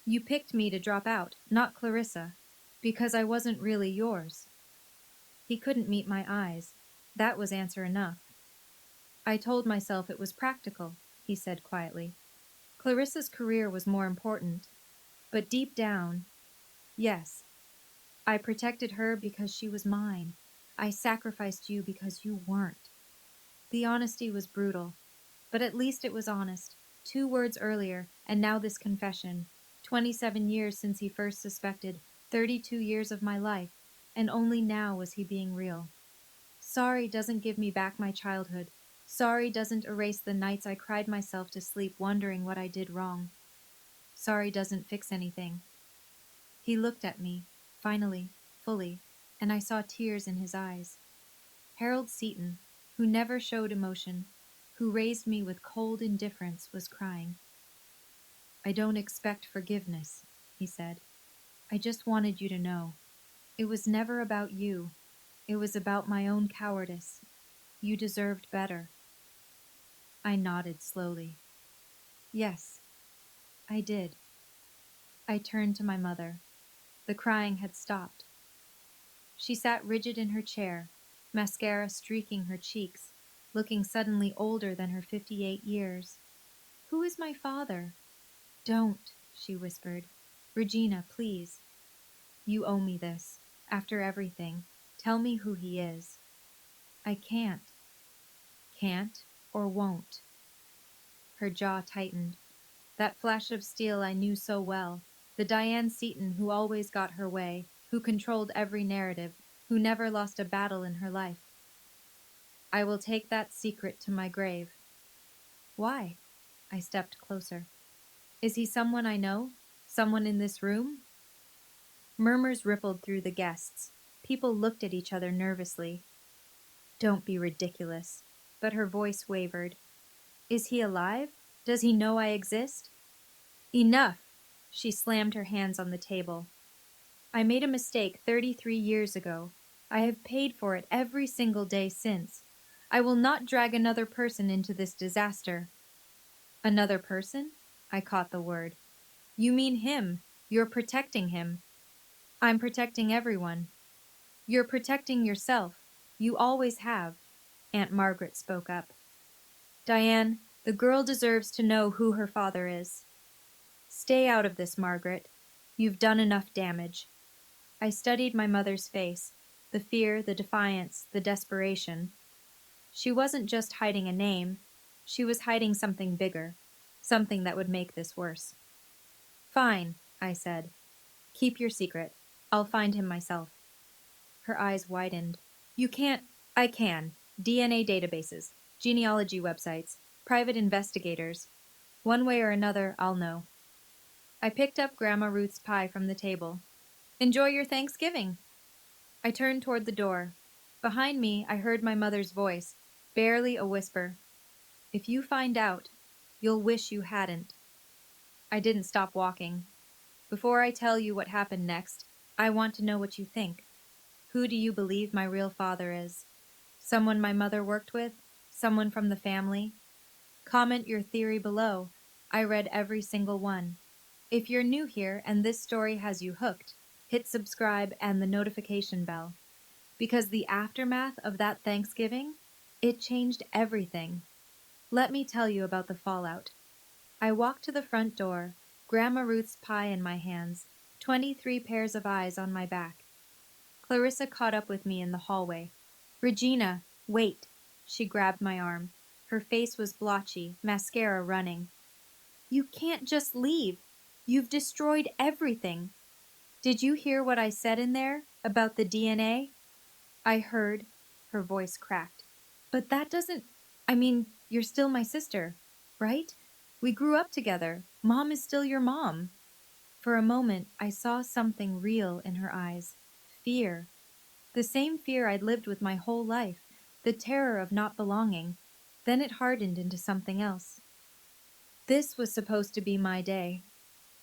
you picked me to drop out, not Clarissa, because I wasn't really yours. He couldn't meet my eyes. That was answer enough. I told myself it was practical, he said quietly. Clarissa's career was more important. But deep down, yes, I protected her because she was mine. I sacrificed you because you weren't. The honesty was brutal, but at least it was honest. 2 words earlier, and now this confession. 27 years since he first suspected, 32 years of my life, and only now was he being real. Sorry doesn't give me back my childhood. Sorry doesn't erase the nights I cried myself to sleep wondering what I did wrong. Sorry doesn't fix anything. He looked at me, finally, fully, and I saw tears in his eyes. Harold Seaton, who never showed emotion, who raised me with cold indifference, was crying. I don't expect forgiveness, he said. I just wanted you to know. It was never about you. It was about my own cowardice. You deserved better. I nodded slowly. Yes, I did. I turned to my mother. The crying had stopped. She sat rigid in her chair, mascara streaking her cheeks, looking suddenly older than her 58 years. Who is my father? Don't, she whispered. Regina, please. You owe me this. After everything, tell me who he is. I can't. Can't or won't. Her jaw tightened. That flash of steel I knew so well. The Diane Seaton who always got her way, who controlled every narrative, who never lost a battle in her life. I will take that secret to my grave. Why? I stepped closer. Is he someone I know? Someone in this room? Murmurs rippled through the guests. People looked at each other nervously. Don't be ridiculous. But her voice wavered. Is he alive? Does he know I exist? Enough! She slammed her hands on the table. I made a mistake 33 years ago. I have paid for it every single day since. I will not drag another person into this disaster. Another person? I caught the word. You mean him. You're protecting him. I'm protecting everyone. You're protecting yourself. You always have. Aunt Margaret spoke up. Diane, the girl deserves to know who her father is. Stay out of this, Margaret. You've done enough damage. I studied my mother's face, the fear, the defiance, the desperation. She wasn't just hiding a name. She was hiding something bigger, something that would make this worse. Fine, I said. Keep your secret. I'll find him myself. Her eyes widened. You can't. I can. DNA databases, genealogy websites, private investigators. One way or another, I'll know. I picked up Grandma Ruth's pie from the table. Enjoy your Thanksgiving. I turned toward the door. Behind me, I heard my mother's voice. Barely a whisper. If you find out, you'll wish you hadn't. I didn't stop walking. Before I tell you what happened next, I want to know what you think. Who do you believe my real father is? Someone my mother worked with? Someone from the family? Comment your theory below. I read every single one. If you're new here and this story has you hooked, hit subscribe and the notification bell. Because the aftermath of that Thanksgiving, it changed everything. Let me tell you about the fallout. I walked to the front door, Grandma Ruth's pie in my hands, 23 pairs of eyes on my back. Clarissa caught up with me in the hallway. Regina, wait. She grabbed my arm. Her face was blotchy, mascara running. You can't just leave. You've destroyed everything. Did you hear what I said in there about the DNA? I heard. Her voice cracked. But that doesn't. I mean, you're still my sister, right? We grew up together. Mom is still your mom. For a moment, I saw something real in her eyes. Fear. The same fear I'd lived with my whole life. The terror of not belonging. Then it hardened into something else. This was supposed to be my day.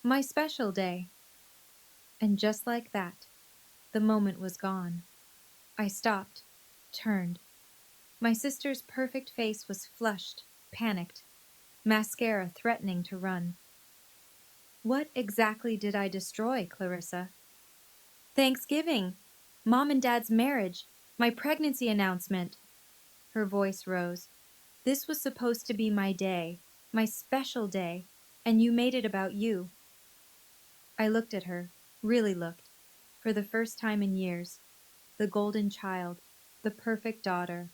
My special day. And just like that, the moment was gone. I stopped, turned. My sister's perfect face was flushed, panicked, mascara threatening to run. What exactly did I destroy, Clarissa? Thanksgiving, Mom and Dad's marriage, my pregnancy announcement. Her voice rose. This was supposed to be my day, my special day, and you made it about you. I looked at her, really looked, for the first time in years. The golden child, the perfect daughter,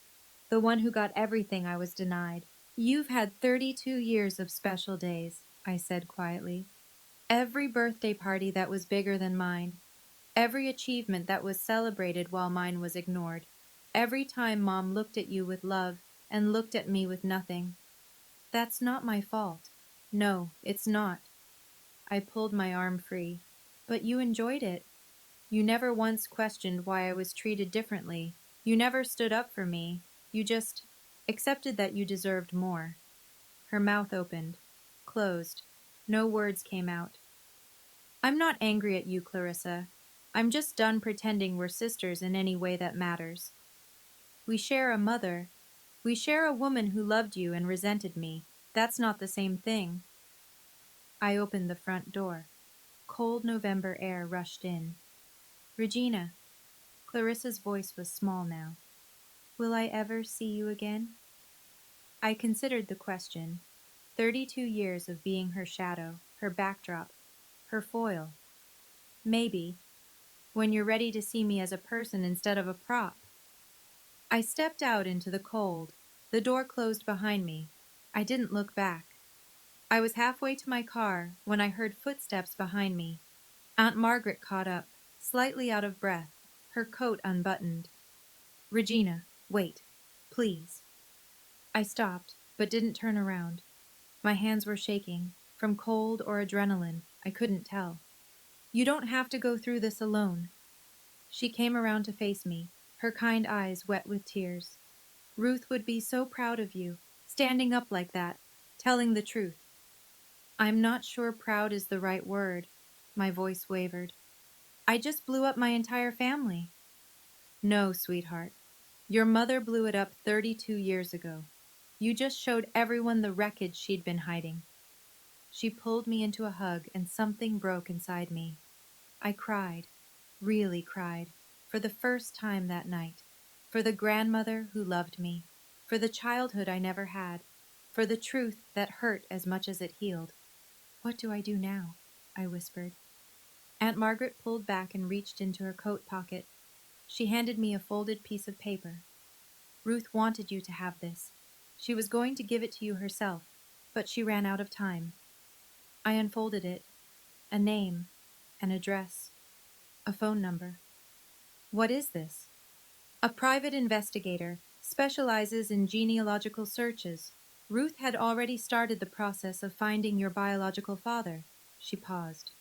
the one who got everything I was denied. You've had 32 years of special days, I said quietly. Every birthday party that was bigger than mine. Every achievement that was celebrated while mine was ignored. Every time Mom looked at you with love and looked at me with nothing. That's not my fault. No, it's not. I pulled my arm free. But you enjoyed it. You never once questioned why I was treated differently. You never stood up for me. You just accepted that you deserved more. Her mouth opened, closed. No words came out. I'm not angry at you, Clarissa. I'm just done pretending we're sisters in any way that matters. We share a mother. We share a woman who loved you and resented me. That's not the same thing. I opened the front door. Cold November air rushed in. Regina. Clarissa's voice was small now. Will I ever see you again? I considered the question. 32 years of being her shadow, her backdrop, her foil. Maybe, when you're ready to see me as a person instead of a prop. I stepped out into the cold. The door closed behind me. I didn't look back. I was halfway to my car when I heard footsteps behind me. Aunt Margaret caught up, slightly out of breath, her coat unbuttoned. Regina, wait, please. I stopped, but didn't turn around. My hands were shaking, from cold or adrenaline, I couldn't tell. You don't have to go through this alone. She came around to face me, her kind eyes wet with tears. Ruth would be so proud of you, standing up like that, telling the truth. I'm not sure proud is the right word. My voice wavered. I just blew up my entire family. No, sweetheart. Your mother blew it up 32 years ago. You just showed everyone the wreckage she'd been hiding. She pulled me into a hug and something broke inside me. I cried, really cried, for the first time that night. For the grandmother who loved me. For the childhood I never had. For the truth that hurt as much as it healed. What do I do now? I whispered. Aunt Margaret pulled back and reached into her coat pocket. She handed me a folded piece of paper. Ruth wanted you to have this. She was going to give it to you herself, but she ran out of time. I unfolded it. A name, an address, a phone number. What is this? A private investigator specializes in genealogical searches. Ruth had already started the process of finding your biological father. She paused.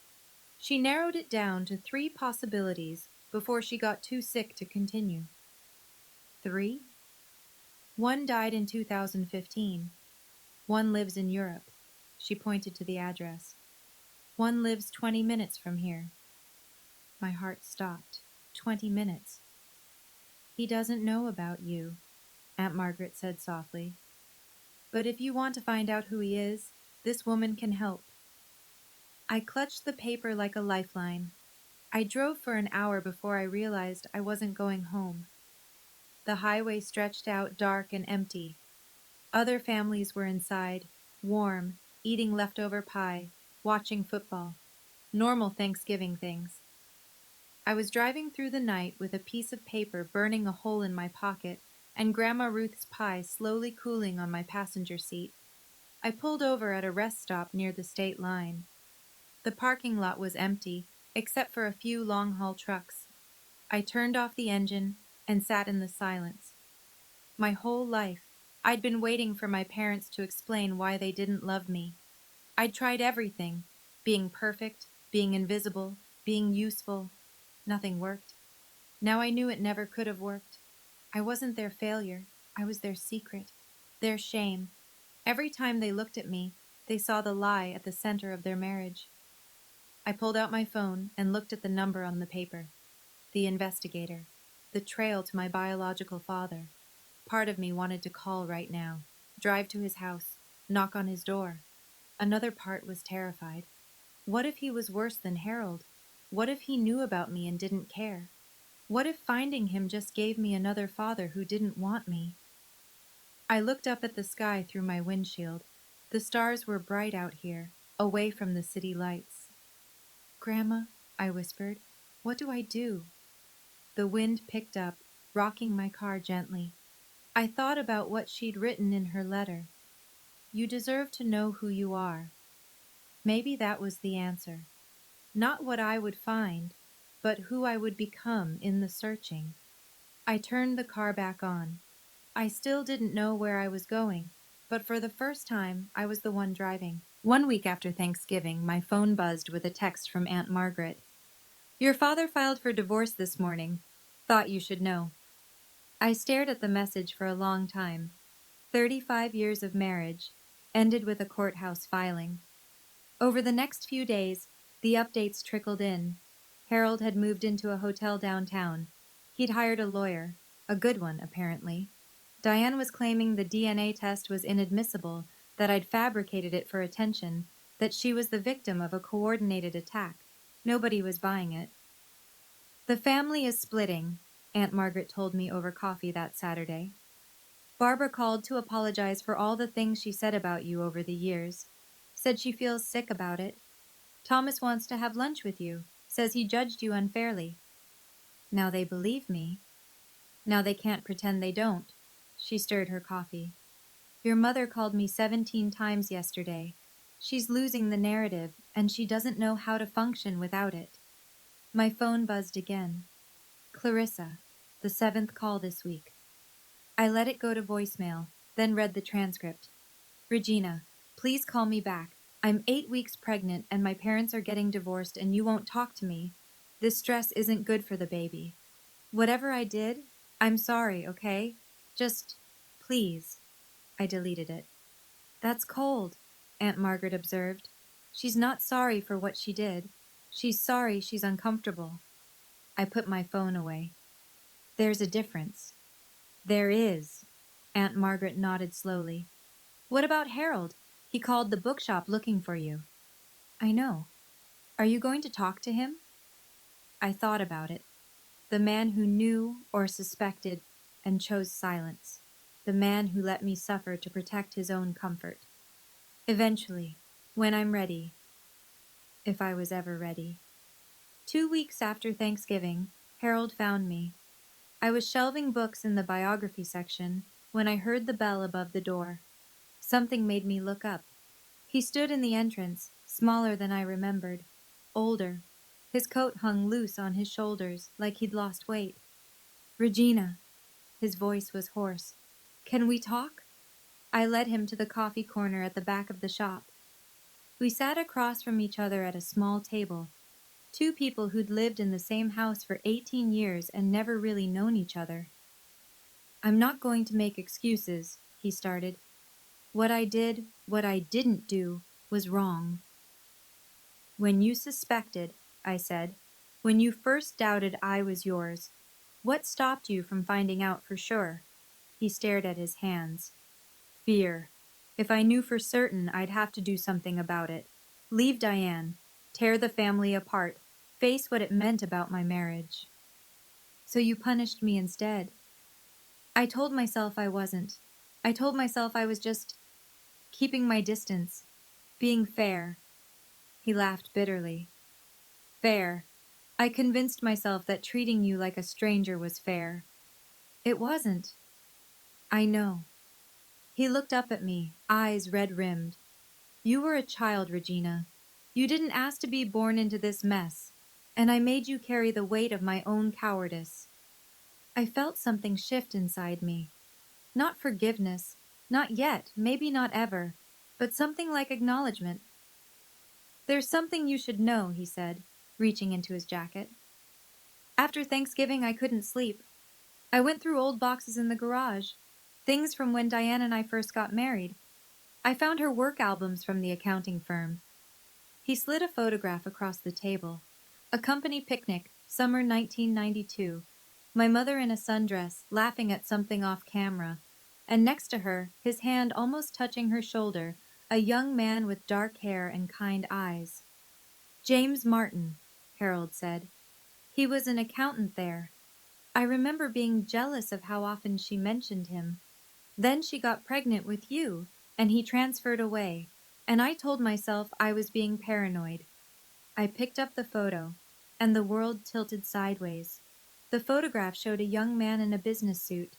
She narrowed it down to 3 possibilities before she got too sick to continue. 3? One died in 2015. One lives in Europe. She pointed to the address. One lives 20 minutes from here. My heart stopped. 20 minutes. He doesn't know about you, Aunt Margaret said softly. But if you want to find out who he is, this woman can help. I clutched the paper like a lifeline. I drove for an hour before I realized I wasn't going home. The highway stretched out dark and empty. Other families were inside, warm, eating leftover pie, watching football. Normal Thanksgiving things. I was driving through the night with a piece of paper burning a hole in my pocket and Grandma Ruth's pie slowly cooling on my passenger seat. I pulled over at a rest stop near the state line. The parking lot was empty, except for a few long-haul trucks. I turned off the engine and sat in the silence. My whole life, I'd been waiting for my parents to explain why they didn't love me. I'd tried everything, being perfect, being invisible, being useful. Nothing worked. Now I knew it never could have worked. I wasn't their failure. I was their secret, their shame. Every time they looked at me, they saw the lie at the center of their marriage. I pulled out my phone and looked at the number on the paper. The investigator. The trail to my biological father. Part of me wanted to call right now, drive to his house, knock on his door. Another part was terrified. What if he was worse than Harold? What if he knew about me and didn't care? What if finding him just gave me another father who didn't want me? I looked up at the sky through my windshield. The stars were bright out here, away from the city lights. Grandma, I whispered, what do I do? The wind picked up, rocking my car gently. I thought about what she'd written in her letter. You deserve to know who you are. Maybe that was the answer. Not what I would find, but who I would become in the searching. I turned the car back on. I still didn't know where I was going, but for the first time, I was the one driving. 1 week after Thanksgiving, my phone buzzed with a text from Aunt Margaret. Your father filed for divorce this morning. Thought you should know. I stared at the message for a long time. 35 years of marriage ended with a courthouse filing. Over the next few days, the updates trickled in. Harold had moved into a hotel downtown. He'd hired a lawyer, a good one, apparently. Diane was claiming the DNA test was inadmissible, that I'd fabricated it for attention, that she was the victim of a coordinated attack. Nobody was buying it. The family is splitting, Aunt Margaret told me over coffee that Saturday. Barbara called to apologize for all the things she said about you over the years. Said she feels sick about it. Thomas wants to have lunch with you. Says he judged you unfairly. Now they believe me. Now they can't pretend they don't. She stirred her coffee. Your mother called me 17 times yesterday. She's losing the narrative, and she doesn't know how to function without it. My phone buzzed again. Clarissa, the 7th call this week. I let it go to voicemail, then read the transcript. Regina, please call me back. I'm 8 weeks pregnant and my parents are getting divorced and you won't talk to me. This stress isn't good for the baby. Whatever I did, I'm sorry, okay? Just, please. I deleted it. That's cold, Aunt Margaret observed. She's not sorry for what she did. She's sorry she's uncomfortable. I put my phone away. There's a difference. There is. Aunt Margaret nodded slowly. What about Harold? He called the bookshop looking for you. I know. Are you going to talk to him? I thought about it. The man who knew or suspected and chose silence. The man who let me suffer to protect his own comfort. Eventually, when I'm ready. If I was ever ready. 2 weeks after Thanksgiving, Harold found me. I was shelving books in the biography section when I heard the bell above the door. Something made me look up. He stood in the entrance, smaller than I remembered, older. His coat hung loose on his shoulders, like he'd lost weight. Regina. His voice was hoarse. Can we talk? I led him to the coffee corner at the back of the shop. We sat across from each other at a small table. Two people who'd lived in the same house for 18 years and never really known each other. I'm not going to make excuses, he started. What I did, what I didn't do, was wrong. When you suspected, I said, when you first doubted I was yours, what stopped you from finding out for sure? He stared at his hands. Fear. If I knew for certain, I'd have to do something about it. Leave Diane. Tear the family apart. Face what it meant about my marriage. So you punished me instead. I told myself I wasn't. I told myself I was just keeping my distance, being fair. He laughed bitterly. Fair. I convinced myself that treating you like a stranger was fair. It wasn't. I know. He looked up at me, eyes red-rimmed. You were a child, Regina. You didn't ask to be born into this mess, and I made you carry the weight of my own cowardice. I felt something shift inside me. Not forgiveness, not yet, maybe not ever, but something like acknowledgement. There's something you should know, he said, reaching into his jacket. After Thanksgiving, I couldn't sleep. I went through old boxes in the garage, things from when Diane and I first got married. I found her work albums from the accounting firm. He slid a photograph across the table. A company picnic, summer 1992. My mother in a sundress, laughing at something off camera. And next to her, his hand almost touching her shoulder, a young man with dark hair and kind eyes. James Martin, Harold said. He was an accountant there. I remember being jealous of how often she mentioned him. Then she got pregnant with you, and he transferred away, and I told myself I was being paranoid. I picked up the photo, and the world tilted sideways. The photograph showed a young man in a business suit,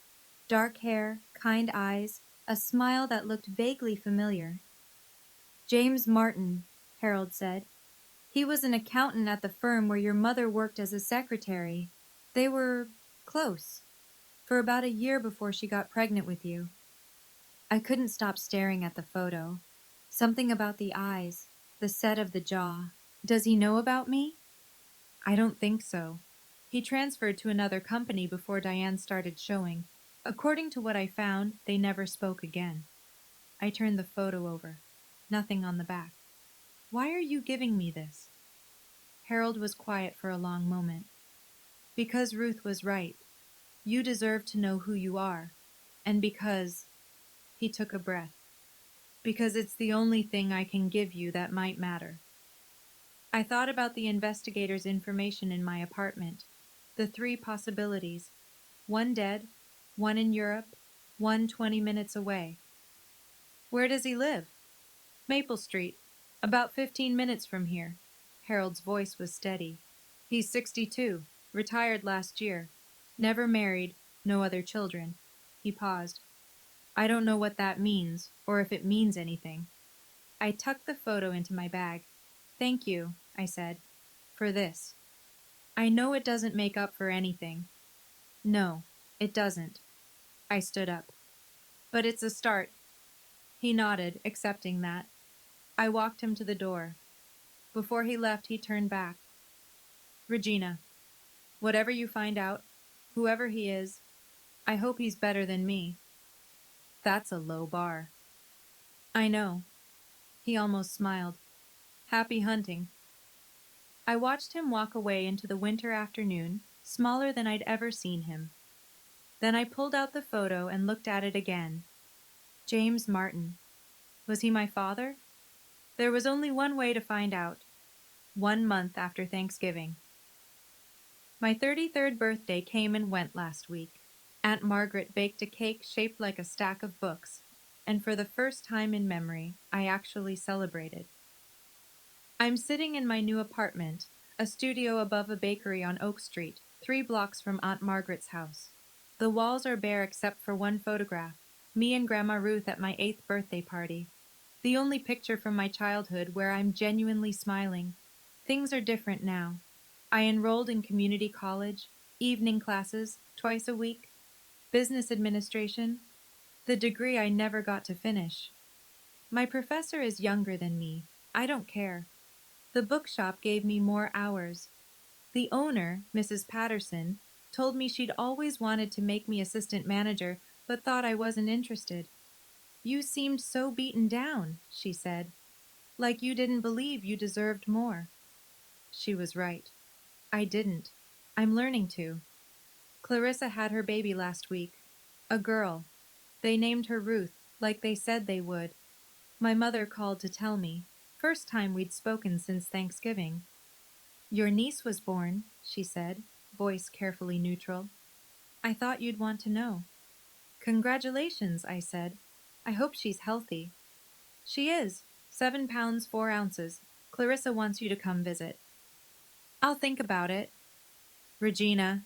dark hair, kind eyes, a smile that looked vaguely familiar. James Martin, Harold said. He was an accountant at the firm where your mother worked as a secretary. They were close for about a year before she got pregnant with you. I couldn't stop staring at the photo. Something about the eyes, the set of the jaw. Does he know about me? I don't think so. He transferred to another company before Diane started showing. According to what I found, they never spoke again. I turned the photo over. Nothing on the back. Why are you giving me this? Harold was quiet for a long moment. Because Ruth was right. You deserve to know who you are. And because... He took a breath. Because it's the only thing I can give you that might matter. I thought about the investigator's information in my apartment. The 3 possibilities. 1 dead, 1 in Europe, 1 20 minutes away. Where does he live? Maple Street. About 15 minutes from here. Harold's voice was steady. He's 62, retired last year. Never married, no other children. He paused. I don't know what that means, or if it means anything. I tucked the photo into my bag. Thank you, I said, for this. I know it doesn't make up for anything. No, it doesn't. I stood up. But it's a start. He nodded, accepting that. I walked him to the door. Before he left, he turned back. Regina, whatever you find out, whoever he is, I hope he's better than me. That's a low bar. I know. He almost smiled. Happy hunting. I watched him walk away into the winter afternoon, smaller than I'd ever seen him. Then I pulled out the photo and looked at it again. James Martin. Was he my father? There was only one way to find out. 1 month after Thanksgiving. My 33rd birthday came and went last week. Aunt Margaret baked a cake shaped like a stack of books, and for the first time in memory, I actually celebrated. I'm sitting in my new apartment, a studio above a bakery on Oak Street, 3 blocks from Aunt Margaret's house. The walls are bare except for one photograph, me and Grandma Ruth at my 8th birthday party. The only picture from my childhood where I'm genuinely smiling. Things are different now. I enrolled in community college, evening classes, twice a week, business administration, the degree I never got to finish. My professor is younger than me. I don't care. The bookshop gave me more hours. The owner, Mrs. Patterson, Told me she'd always wanted to make me assistant manager, but thought I wasn't interested. You seemed so beaten down, she said, like you didn't believe you deserved more. She was right. I didn't. I'm learning to. Clarissa had her baby last week. A girl. They named her Ruth, like they said they would. My mother called to tell me. First time we'd spoken since Thanksgiving. Your niece was born, she said, voice carefully neutral. I thought you'd want to know. Congratulations, I said. I hope she's healthy. She is. 7 pounds 4 ounces. Clarissa wants you to come visit. I'll think about it. Regina.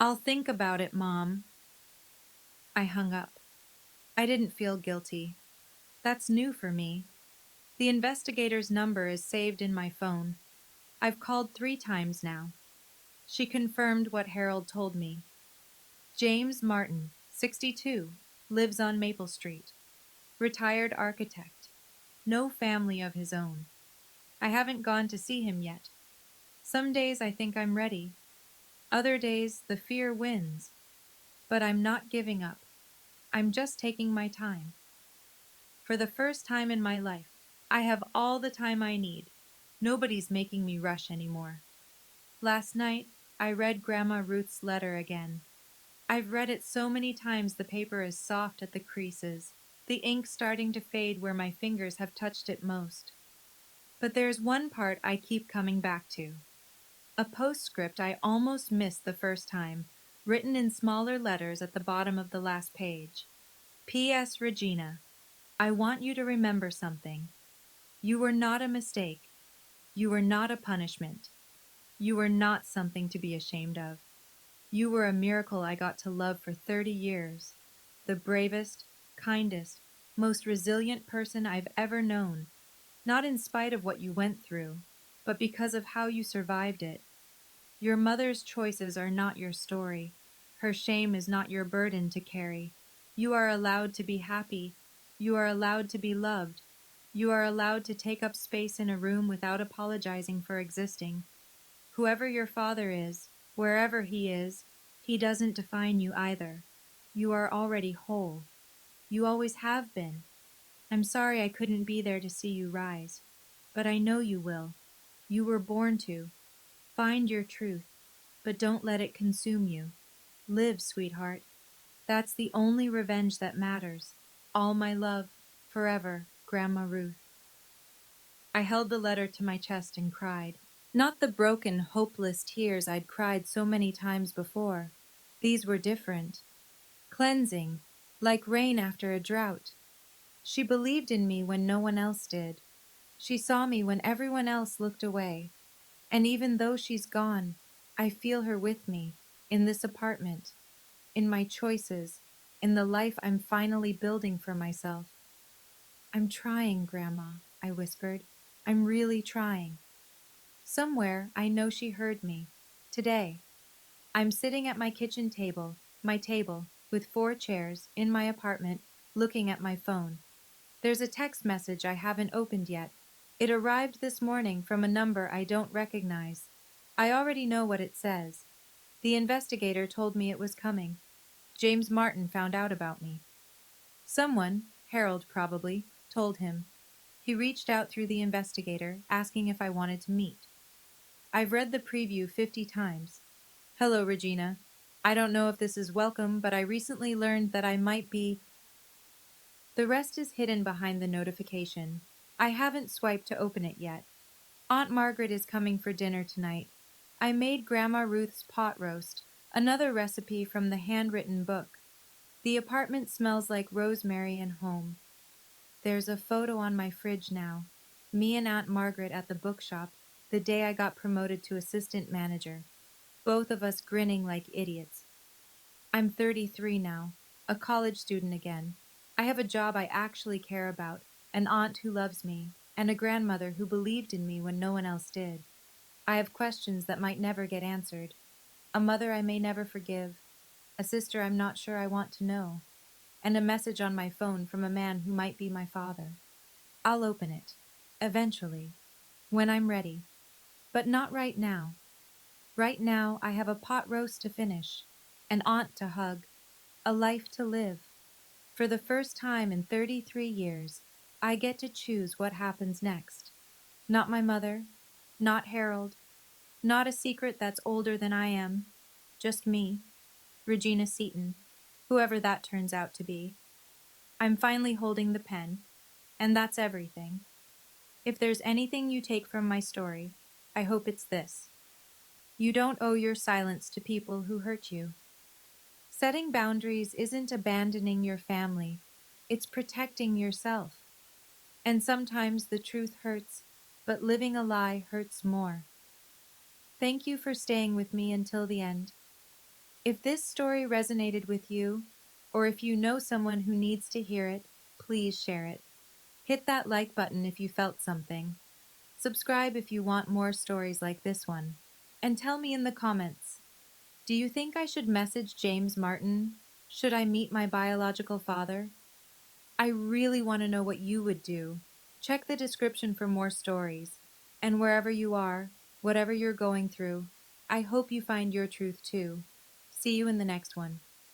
I'll think about it, Mom. I hung up. I didn't feel guilty. That's new for me. The investigator's number is saved in my phone. I've called 3 times now. She confirmed what Harold told me. James Martin, 62, lives on Maple Street. Retired architect. No family of his own. I haven't gone to see him yet. Some days I think I'm ready. Other days the fear wins. But I'm not giving up. I'm just taking my time. For the first time in my life, I have all the time I need. Nobody's making me rush anymore. Last night, I read Grandma Ruth's letter again. I've read it so many times the paper is soft at the creases, the ink starting to fade where my fingers have touched it most. But there's one part I keep coming back to. A postscript I almost missed the first time, written in smaller letters at the bottom of the last page. P.S. Regina, I want you to remember something. You were not a mistake. You were not a punishment. You were not something to be ashamed of. You were a miracle I got to love for 30 years. The bravest, kindest, most resilient person I've ever known. Not in spite of what you went through, but because of how you survived it. Your mother's choices are not your story. Her shame is not your burden to carry. You are allowed to be happy. You are allowed to be loved. You are allowed to take up space in a room without apologizing for existing. Whoever your father is, wherever he is, he doesn't define you either. You are already whole. You always have been. I'm sorry I couldn't be there to see you rise. But I know you will. You were born to. Find your truth, but don't let it consume you. Live, sweetheart. That's the only revenge that matters. All my love, forever, Grandma Ruth. I held the letter to my chest and cried. Not the broken, hopeless tears I'd cried so many times before. These were different. Cleansing, like rain after a drought. She believed in me when no one else did. She saw me when everyone else looked away. And even though she's gone, I feel her with me, in this apartment, in my choices, in the life I'm finally building for myself. I'm trying, Grandma, I whispered. I'm really trying. Somewhere, I know she heard me. Today. I'm sitting at my kitchen table, my table, with 4 chairs, in my apartment, looking at my phone. There's a text message I haven't opened yet. It arrived this morning from a number I don't recognize. I already know what it says. The investigator told me it was coming. James Martin found out about me. Someone, Harold probably, told him. He reached out through the investigator, asking if I wanted to meet. I've read the preview 50 times. Hello, Regina. I don't know if this is welcome, but I recently learned that I might be... The rest is hidden behind the notification. I haven't swiped to open it yet. Aunt Margaret is coming for dinner tonight. I made Grandma Ruth's pot roast, another recipe from the handwritten book. The apartment smells like rosemary and home. There's a photo on my fridge now. Me and Aunt Margaret at the bookshop, the day I got promoted to assistant manager. Both of us grinning like idiots. I'm 33 now, a college student again. I have a job I actually care about, an aunt who loves me, and a grandmother who believed in me when no one else did. I have questions that might never get answered, a mother I may never forgive, a sister I'm not sure I want to know, and a message on my phone from a man who might be my father. I'll open it, eventually, when I'm ready, but not right now. Right now, I have a pot roast to finish, an aunt to hug, a life to live. For the first time in 33 years, I get to choose what happens next. Not my mother, not Harold, not a secret that's older than I am. Just me, Regina Seaton, whoever that turns out to be. I'm finally holding the pen, and that's everything. If there's anything you take from my story, I hope it's this. You don't owe your silence to people who hurt you. Setting boundaries isn't abandoning your family, it's protecting yourself. And sometimes the truth hurts, but living a lie hurts more. Thank you for staying with me until the end. If this story resonated with you, or if you know someone who needs to hear it, please share it. Hit that like button if you felt something. Subscribe if you want more stories like this one. And tell me in the comments, do you think I should message James Martin? Should I meet my biological father? I really want to know what you would do. Check the description for more stories. And wherever you are, whatever you're going through, I hope you find your truth too. See you in the next one.